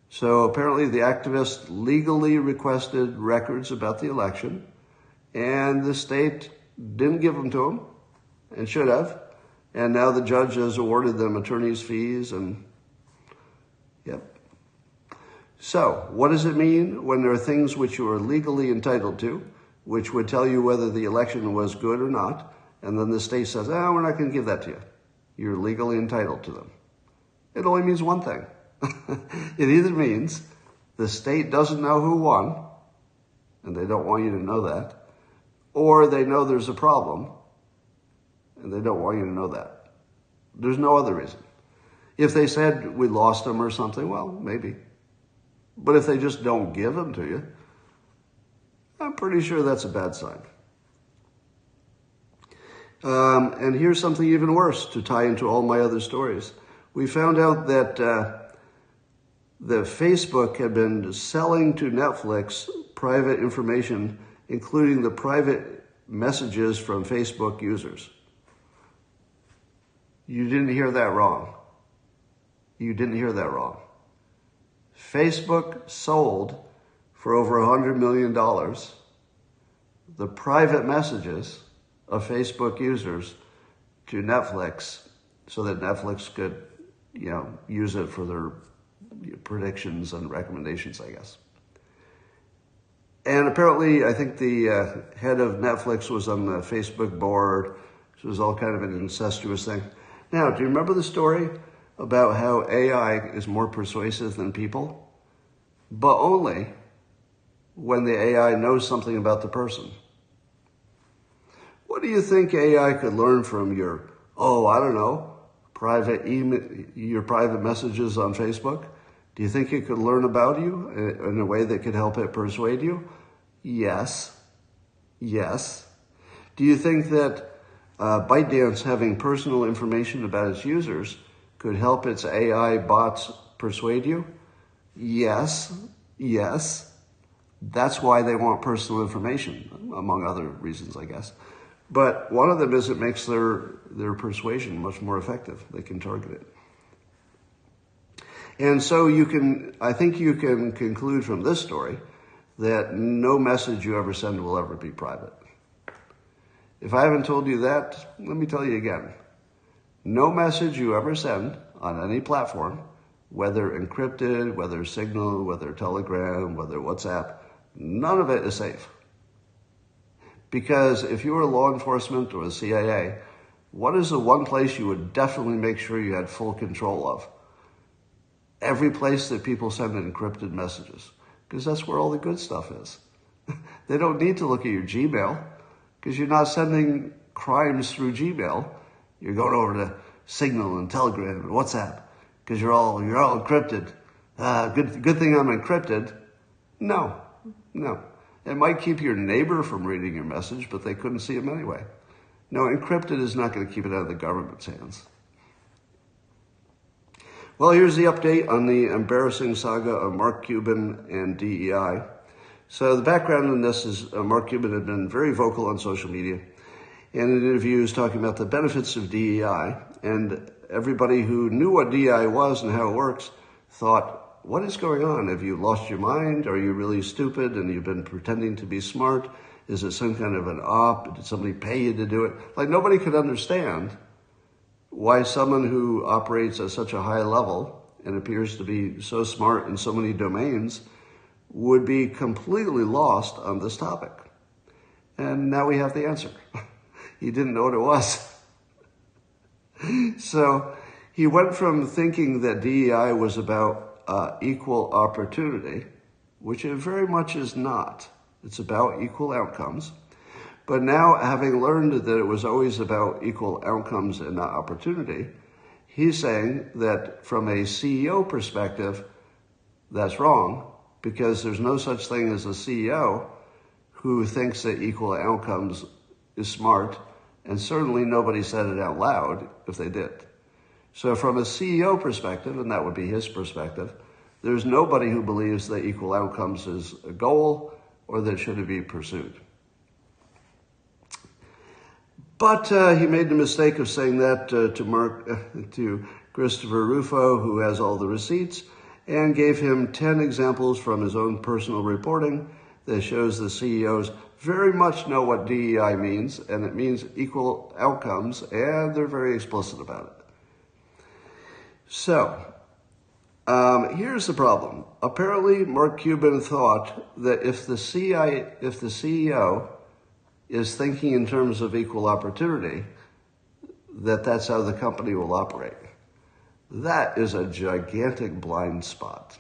So apparently the activists legally requested records about the election, and the state didn't give them to them and should have. And now the judge has awarded them attorney's fees and, yep. So what does it mean when there are things which you are legally entitled to, which would tell you whether the election was good or not, and then the state says, we're not going to give that to you. You're legally entitled to them. It only means one thing. It either means the state doesn't know who won, and they don't want you to know that, or they know there's a problem, and they don't want you to know that. There's no other reason. If they said we lost them or something, well, maybe. But if they just don't give them to you, I'm pretty sure that's a bad sign. And here's something even worse to tie into all my other stories. We found out that the Facebook had been selling to Netflix private information, including the private messages from Facebook users. You didn't hear that wrong. You didn't hear that wrong. Facebook sold for over $100 million the private messages of Facebook users to Netflix so that Netflix could, use it for their predictions and recommendations, I guess. And apparently, I think the head of Netflix was on the Facebook board. So it was all kind of an incestuous thing. Now, do you remember the story about how AI is more persuasive than people? But only when the AI knows something about the person. What do you think AI could learn from your, private email, your private messages on Facebook? Do you think it could learn about you in a way that could help it persuade you? Yes. Yes. Do you think that ByteDance having personal information about its users could help its AI bots persuade you? Yes. Yes. That's why they want personal information, among other reasons, I guess. But one of them is it makes their persuasion much more effective. They can target it. And so I think you can conclude from this story that no message you ever send will ever be private. If I haven't told you that, let me tell you again. No message you ever send on any platform, whether encrypted, whether Signal, whether Telegram, whether WhatsApp, none of it is safe. Because if you were law enforcement or the CIA, what is the one place you would definitely make sure you had full control of? Every place that people send encrypted messages, because that's where all the good stuff is. They don't need to look at your Gmail, because you're not sending crimes through Gmail. You're going over to Signal and Telegram and WhatsApp, because you're all encrypted. Good thing I'm encrypted. No. It might keep your neighbor from reading your message, but they couldn't see them anyway. No, encrypted is not going to keep it out of the government's hands. Well, here's the update on the embarrassing saga of Mark Cuban and DEI. So the background in this is Mark Cuban had been very vocal on social media and in interviews talking about the benefits of DEI. And everybody who knew what DEI was and how it works thought, what is going on? Have you lost your mind? Are you really stupid and you've been pretending to be smart? Is it some kind of an op? Did somebody pay you to do it? Like, nobody could understand why someone who operates at such a high level and appears to be so smart in so many domains would be completely lost on this topic. And now we have the answer. He didn't know what it was. So he went from thinking that DEI was about equal opportunity, which it very much is not. It's about equal outcomes. But now, having learned that it was always about equal outcomes and not opportunity, he's saying that from a CEO perspective, that's wrong, because there's no such thing as a CEO who thinks that equal outcomes is smart, and certainly nobody said it out loud if they did. So from a CEO perspective, and that would be his perspective, there's nobody who believes that equal outcomes is a goal or that should be pursued. But he made the mistake of saying that to Christopher Rufo, who has all the receipts, and gave him 10 examples from his own personal reporting that shows the CEOs very much know what DEI means, and it means equal outcomes, and they're very explicit about it. So, here's the problem. Apparently, Mark Cuban thought that if the CEO is thinking in terms of equal opportunity, that's how the company will operate. That is a gigantic blind spot.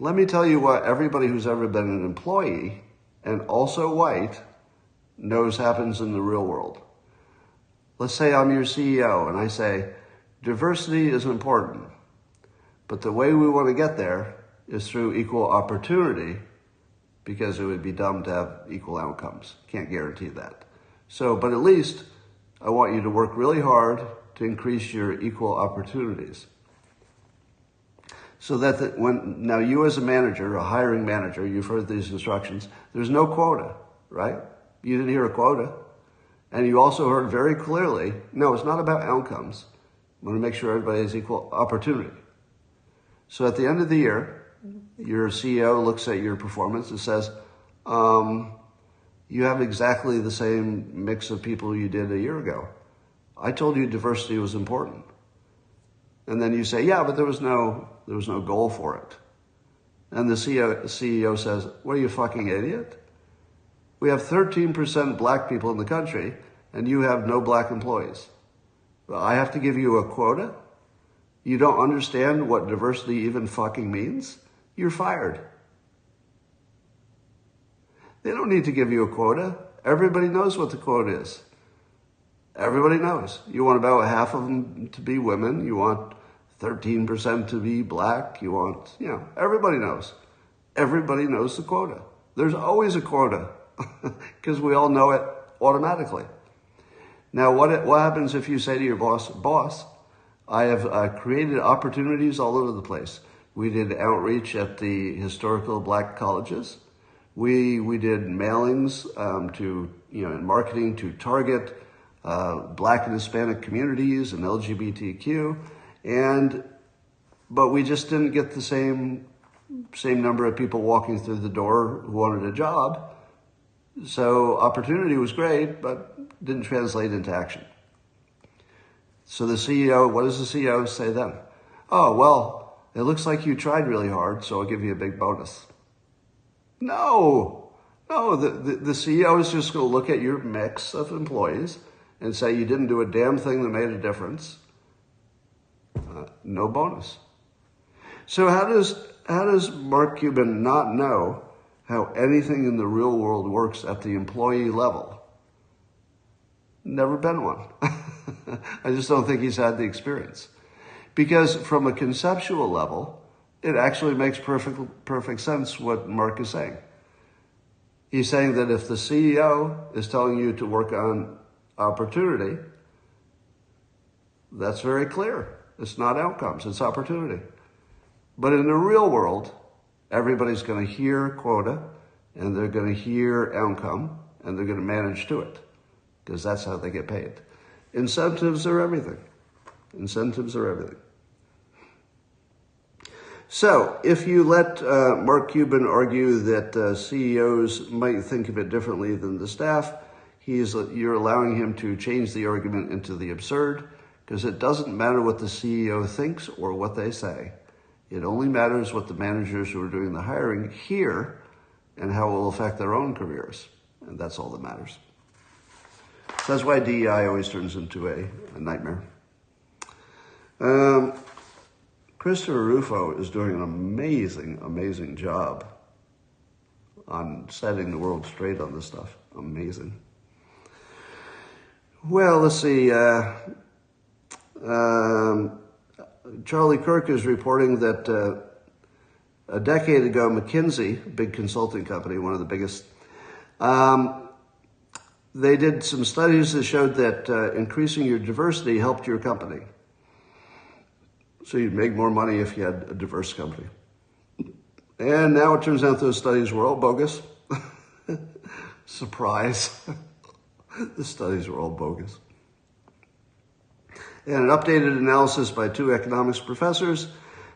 Let me tell you what everybody who's ever been an employee, and also white, knows happens in the real world. Let's say I'm your CEO and I say, diversity is important, but the way we want to get there is through equal opportunity, because it would be dumb to have equal outcomes. Can't guarantee that. So, but at least I want you to work really hard to increase your equal opportunities. So that now you as a manager, a hiring manager, you've heard these instructions, there's no quota, right? You didn't hear a quota. And you also heard very clearly, no, it's not about outcomes. I want to make sure everybody has equal opportunity. So at the end of the year, your CEO looks at your performance and says, you have exactly the same mix of people you did a year ago. I told you diversity was important. And then you say, yeah, but there was no goal for it. And the CEO says, what are you, fucking idiot? We have 13% black people in the country, and you have no black employees. Well, I have to give you a quota? You don't understand what diversity even fucking means? You're fired. They don't need to give you a quota. Everybody knows what the quota is. Everybody knows. You want about half of them to be women. You want 13% to be black. You want, everybody knows. Everybody knows the quota. There's always a quota because we all know it automatically. Now, what happens if you say to your boss, I have created opportunities all over the place. We did outreach at the historical black colleges. We did mailings in marketing to target black and Hispanic communities and LGBTQ, but we just didn't get the same number of people walking through the door who wanted a job. So opportunity was great, but didn't translate into action. So the CEO, what does the CEO say then? Oh, well, it looks like you tried really hard, so I'll give you a big bonus. No, the CEO is just going to look at your mix of employees and say you didn't do a damn thing that made a difference. No bonus. So how does Mark Cuban not know how anything in the real world works at the employee level? Never been one. I just don't think he's had the experience. Because from a conceptual level, it actually makes perfect sense what Mark is saying. He's saying that if the CEO is telling you to work on opportunity, that's very clear. It's not outcomes, it's opportunity. But in the real world, everybody's going to hear quota, and they're going to hear outcome, and they're going to manage to it, because that's how they get paid. Incentives are everything. Incentives are everything. So, if you let Mark Cuban argue that CEOs might think of it differently than the staff, you're allowing him to change the argument into the absurd, because it doesn't matter what the CEO thinks or what they say. It only matters what the managers who are doing the hiring hear and how it will affect their own careers. And that's all that matters. So that's why DEI always turns into a nightmare. Christopher Rufo is doing an amazing, amazing job on setting the world straight on this stuff. Amazing. Well, let's see. Charlie Kirk is reporting that a decade ago, McKinsey, a big consulting company, one of the biggest, they did some studies that showed that increasing your diversity helped your company. So you'd make more money if you had a diverse company. And now it turns out those studies were all bogus. Surprise. The studies were all bogus. And an updated analysis by 2 economics professors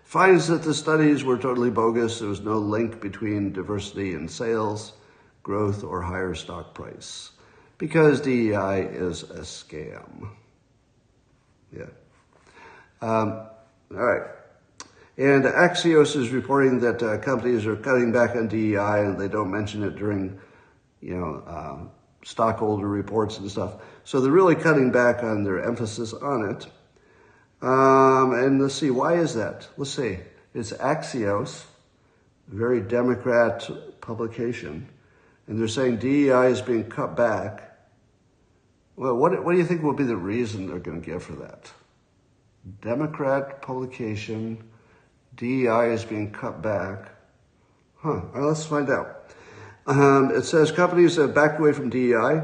finds that the studies were totally bogus. There was no link between diversity and sales, growth, or higher stock price, because DEI is a scam. Yeah. All right. And Axios is reporting that companies are cutting back on DEI, and they don't mention it during, stockholder reports and stuff. So they're really cutting back on their emphasis on it. And let's see, why is that? Let's see. It's Axios, a very Democrat publication, and they're saying DEI is being cut back. Well, what do you think will be the reason they're going to give for that? Democrat publication, DEI is being cut back. All right, let's find out. It says companies have backed away from DEI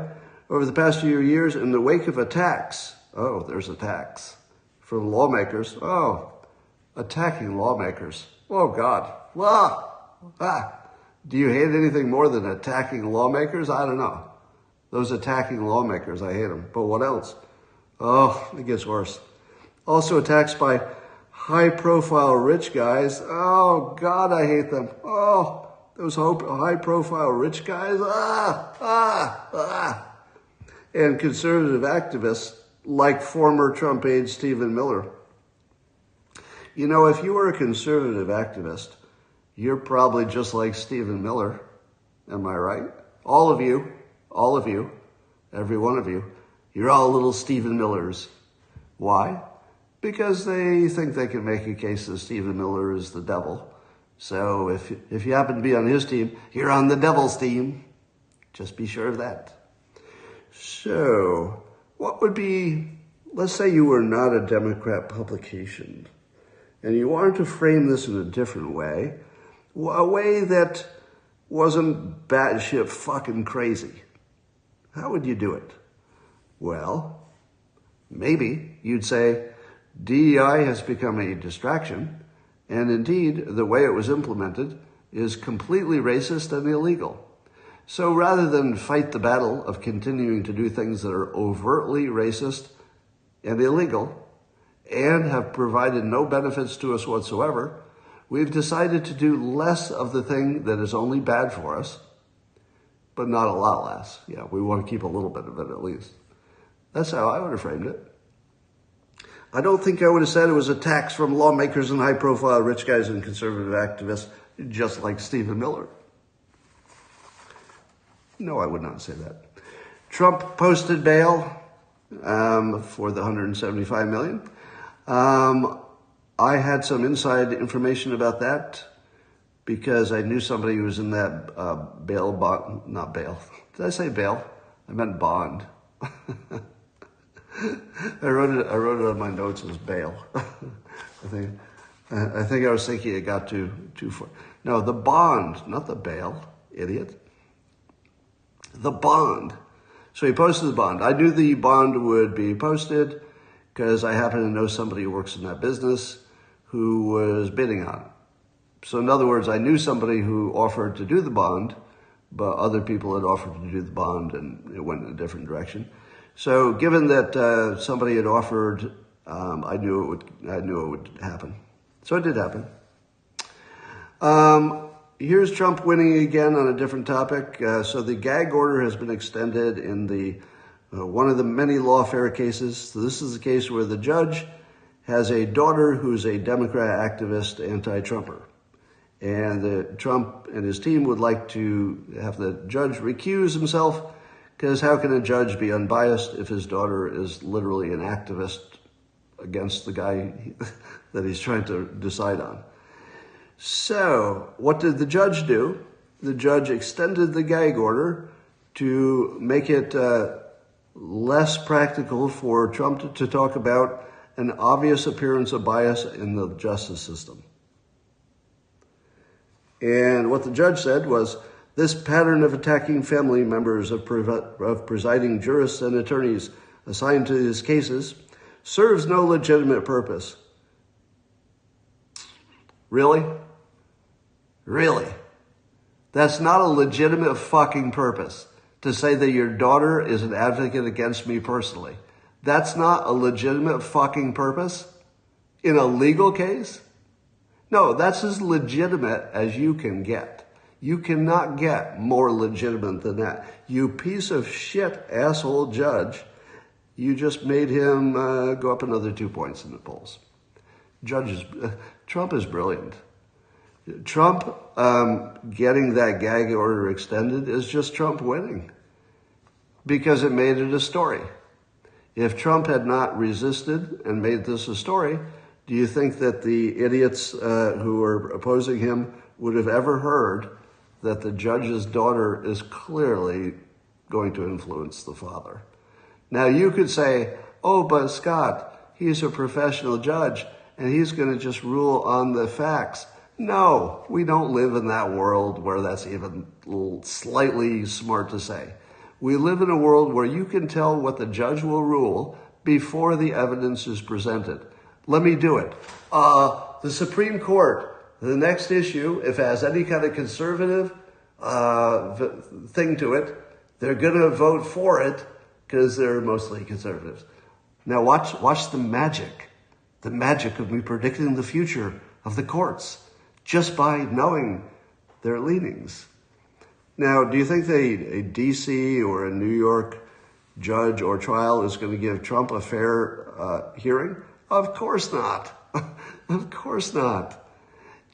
over the past few years in the wake of attacks. Oh, there's attacks from lawmakers. Oh, attacking lawmakers. Oh, God. Do you hate anything more than attacking lawmakers? I don't know. Those attacking lawmakers, I hate them. But what else? Oh, it gets worse. Also attacks by high-profile rich guys. Oh, God, I hate them. Oh, those high-profile rich guys. And conservative activists like former Trump aide Stephen Miller. You know, if you were a conservative activist, you're probably just like Stephen Miller. Am I right? All of you, every one of you, you're all little Stephen Millers. Why? Because they think they can make a case that Stephen Miller is the devil. So if you happen to be on his team, you're on the devil's team. Just be sure of that. So, what would be, let's say you were not a Democrat publication, and you wanted to frame this in a different way, a way that wasn't batshit fucking crazy. How would you do it? Well, maybe you'd say DEI has become a distraction, and indeed, the way it was implemented is completely racist and illegal. So rather than fight the battle of continuing to do things that are overtly racist and illegal and have provided no benefits to us whatsoever, we've decided to do less of the thing that is only bad for us, but not a lot less. Yeah, we want to keep a little bit of it at least. That's how I would have framed it. I don't think I would have said it was a tax from lawmakers and high-profile rich guys and conservative activists, just like Stephen Miller. No, I would not say that. Trump posted bail for the $175 million. I had some inside information about that because I knew somebody who was in that bail bond, not bail. Did I say bail? I meant bond. I wrote it on my notes as bail. I think I was thinking it got too far. No, the bond, not the bail, idiot. The bond. So he posted the bond. I knew the bond would be posted because I happen to know somebody who works in that business who was bidding on it. So in other words, I knew somebody who offered to do the bond, but other people had offered to do the bond and it went in a different direction. So given that somebody had offered, I knew it would happen. So it did happen. Here's Trump winning again on a different topic. So the gag order has been extended in the one of the many lawfare cases. So this is the case where the judge has a daughter who's a Democrat activist, anti-Trumper. And Trump and his team would like to have the judge recuse himself, because how can a judge be unbiased if his daughter is literally an activist against the guy that he's trying to decide on? So what did the judge do? The judge extended the gag order to make it less practical for Trump to talk about an obvious appearance of bias in the justice system. And what the judge said was, this pattern of attacking family members of presiding jurists and attorneys assigned to his cases serves no legitimate purpose. Really? Really? That's not a legitimate fucking purpose to say that your daughter is an advocate against me personally. That's not a legitimate fucking purpose in a legal case? No, that's as legitimate as you can get. You cannot get more legitimate than that. You piece of shit asshole judge, you just made him go up another 2 points in the polls. Trump is brilliant. Trump getting that gag order extended is just Trump winning because it made it a story. If Trump had not resisted and made this a story, do you think that the idiots who are opposing him would have ever heard that the judge's daughter is clearly going to influence the father? Now you could say, oh, but Scott, he's a professional judge and he's going to just rule on the facts. No, we don't live in that world where that's even slightly smart to say. We live in a world where you can tell what the judge will rule before the evidence is presented. Let me do it. The Supreme Court, the next issue, if it has any kind of conservative thing to it, they're going to vote for it because they're mostly conservatives. Now watch the magic of me predicting the future of the courts just by knowing their leanings. Now, do you think a D.C. or a New York judge or trial is going to give Trump a fair hearing? Of course not. Of course not.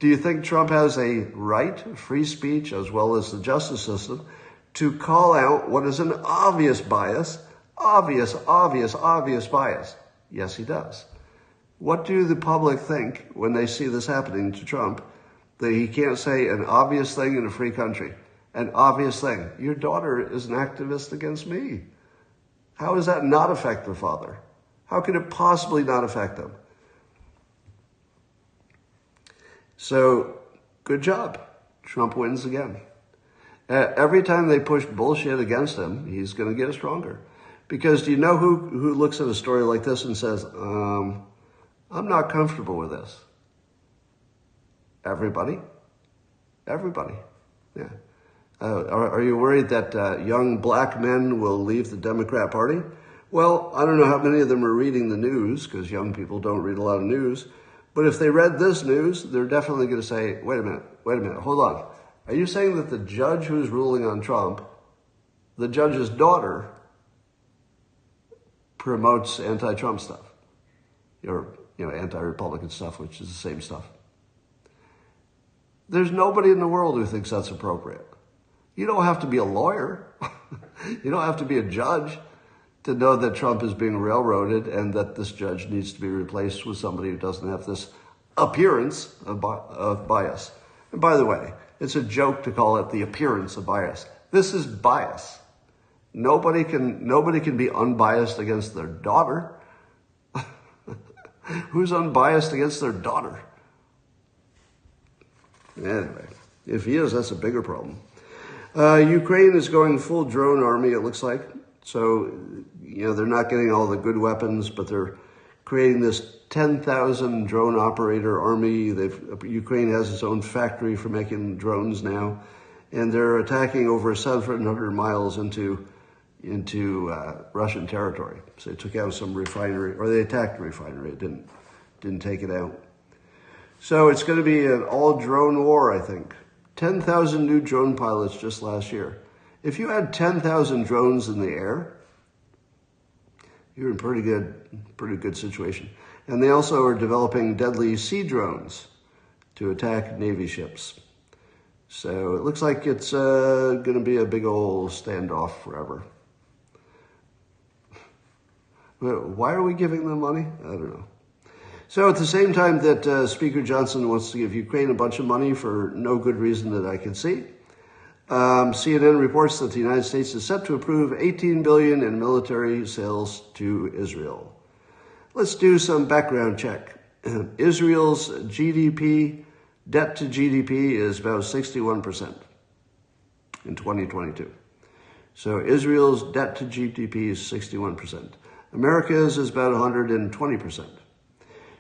Do you think Trump has a right, free speech, as well as the justice system, to call out what is an obvious bias? Obvious bias. Yes, he does. What do the public think when they see this happening to Trump, that he can't say an obvious thing in a free country? An obvious thing. Your daughter is an activist against me. How does that not affect the father? How could it possibly not affect him? So, good job. Trump wins again. Every time they push bullshit against him, he's going to get stronger. Because do you know who looks at a story like this and says, I'm not comfortable with this? Everybody. Everybody. Yeah. Are you worried that young black men will leave the Democrat Party? Well, I don't know how many of them are reading the news, because young people don't read a lot of news. But if they read this news, they're definitely going to say, wait a minute, hold on. Are you saying that the judge who's ruling on Trump the judge's daughter promotes anti-Trump stuff, or anti-Republican stuff, which is the same stuff. There's nobody in the world who thinks that's appropriate. You don't have to be a lawyer. You don't have to be a judge to know that Trump is being railroaded and that this judge needs to be replaced with somebody who doesn't have this appearance of bias. And by the way, it's a joke to call it the appearance of bias. This is bias. Nobody can be unbiased against their daughter. Who's unbiased against their daughter? Anyway, if he is, that's a bigger problem. Ukraine is going full drone army, it looks like. So, they're not getting all the good weapons, but they're creating this 10,000 drone operator army. Ukraine has its own factory for making drones now, and they're attacking over 700 miles into Russian territory. So they took out some refinery, or they attacked a refinery. It didn't take it out. So it's going to be an all drone war, I think. 10,000 new drone pilots just last year. If you had 10,000 drones in the air, you're in pretty good situation. And they also are developing deadly sea drones to attack Navy ships. So it looks like it's going to be a big old standoff forever. Why are we giving them money? I don't know. So at the same time that Speaker Johnson wants to give Ukraine a bunch of money for no good reason that I can see, CNN reports that the United States is set to approve $18 billion in military sales to Israel. Let's do some background check. Israel's GDP, debt to GDP is about 61% in 2022. So Israel's debt to GDP is 61%. America's is about 120%.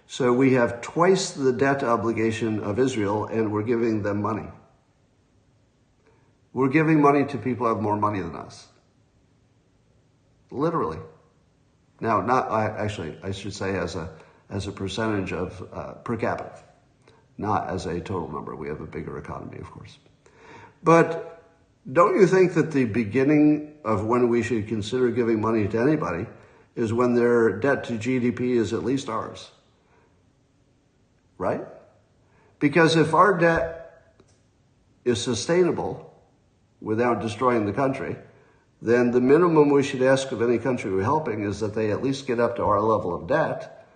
So we have twice the debt obligation of Israel, and we're giving them money. We're giving money to people who have more money than us. Literally. Now, I should say as a percentage of per capita, not as a total number. We have a bigger economy, of course. But don't you think that the beginning of when we should consider giving money to anybody is when their debt to GDP is at least ours? Right? Because if our debt is sustainable without destroying the country, then the minimum we should ask of any country we're helping is that they at least get up to our level of debt.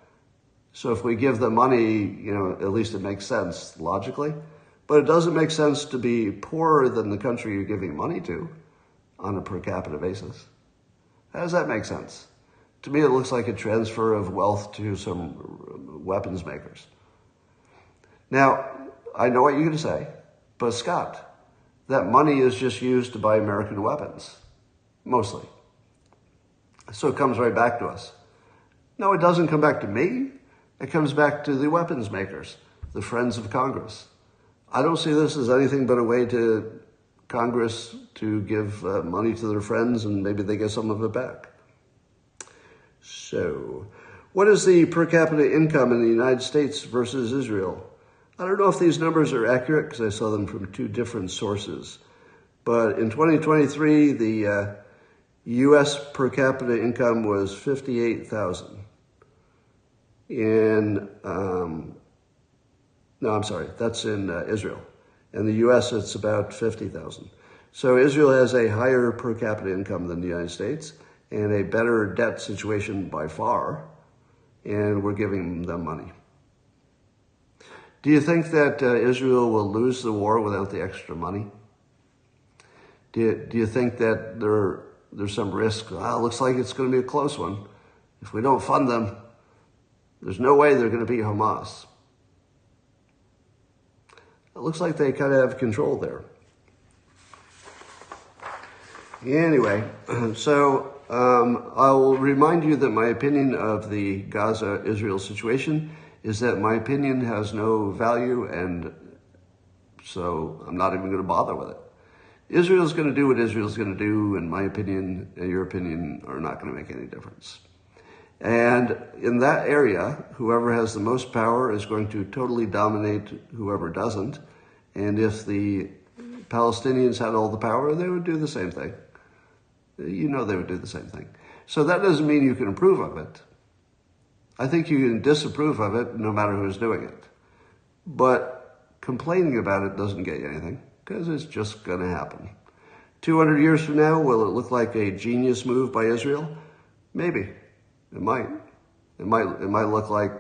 So if we give them money, at least it makes sense logically. But it doesn't make sense to be poorer than the country you're giving money to on a per capita basis. How does that make sense? To me, it looks like a transfer of wealth to some weapons makers. Now, I know what you're going to say, but Scott, that money is just used to buy American weapons, mostly. So it comes right back to us. No, it doesn't come back to me. It comes back to the weapons makers, the friends of Congress. I don't see this as anything but a way to Congress to give money to their friends, and maybe they get some of it back. So, what is the per capita income in the United States versus Israel? I don't know if these numbers are accurate because I saw them from two different sources. But in 2023, the U.S. per capita income was $58,000. That's in Israel. In the U.S., it's about $50,000. So Israel has a higher per capita income than the United States and a better debt situation by far, and we're giving them money. Do you think that Israel will lose the war without the extra money? Do you think that there's some risk? Looks like it's going to be a close one. If we don't fund them, there's no way they're going to beat Hamas. It looks like they kind of have control there. Anyway, so I will remind you that my opinion of the Gaza-Israel situation is that my opinion has no value, and so I'm not even going to bother with it. Israel's going to do what Israel's going to do, and my opinion and your opinion are not going to make any difference. And in that area, whoever has the most power is going to totally dominate whoever doesn't. And if the Palestinians had all the power, they would do the same thing. you know they would do the same thing. So that doesn't mean you can approve of it. I think you can disapprove of it no matter who's doing it. But complaining about it doesn't get you anything, because it's just going to happen. 200 years from now, will it look like a genius move by Israel? Maybe. It might. It might look like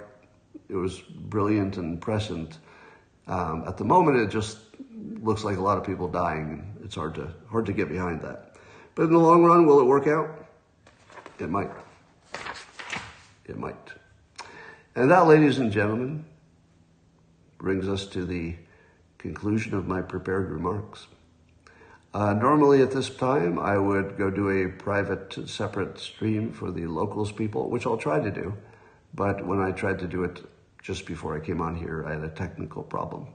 it was brilliant and prescient. At the moment, it just looks like a lot of people dying, and it's hard to get behind that. But in the long run, will it work out? It might. It might. And that, ladies and gentlemen, brings us to the conclusion of my prepared remarks. Normally at this time, I would go do a private, separate stream for the locals people, which I'll try to do. But when I tried to do it just before I came on here, I had a technical problem.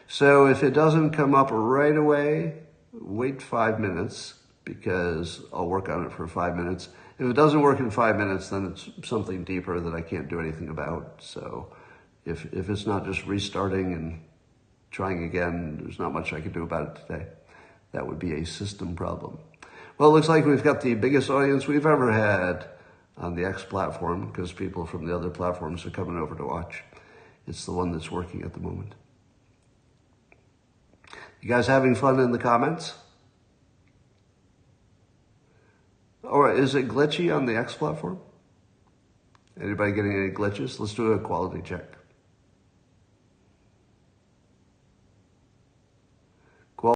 So if it doesn't come up right away, wait 5 minutes, because I'll work on it for 5 minutes. If it doesn't work in 5 minutes, then it's something deeper that I can't do anything about. So if it's not just restarting and trying again, there's not much I can do about it today. That would be a system problem. Well, it looks like we've got the biggest audience we've ever had on the X platform, because people from the other platforms are coming over to watch. It's the one that's working at the moment. You guys having fun in the comments? Or is it glitchy on the X platform? Anybody getting any glitches? Let's do a quality check.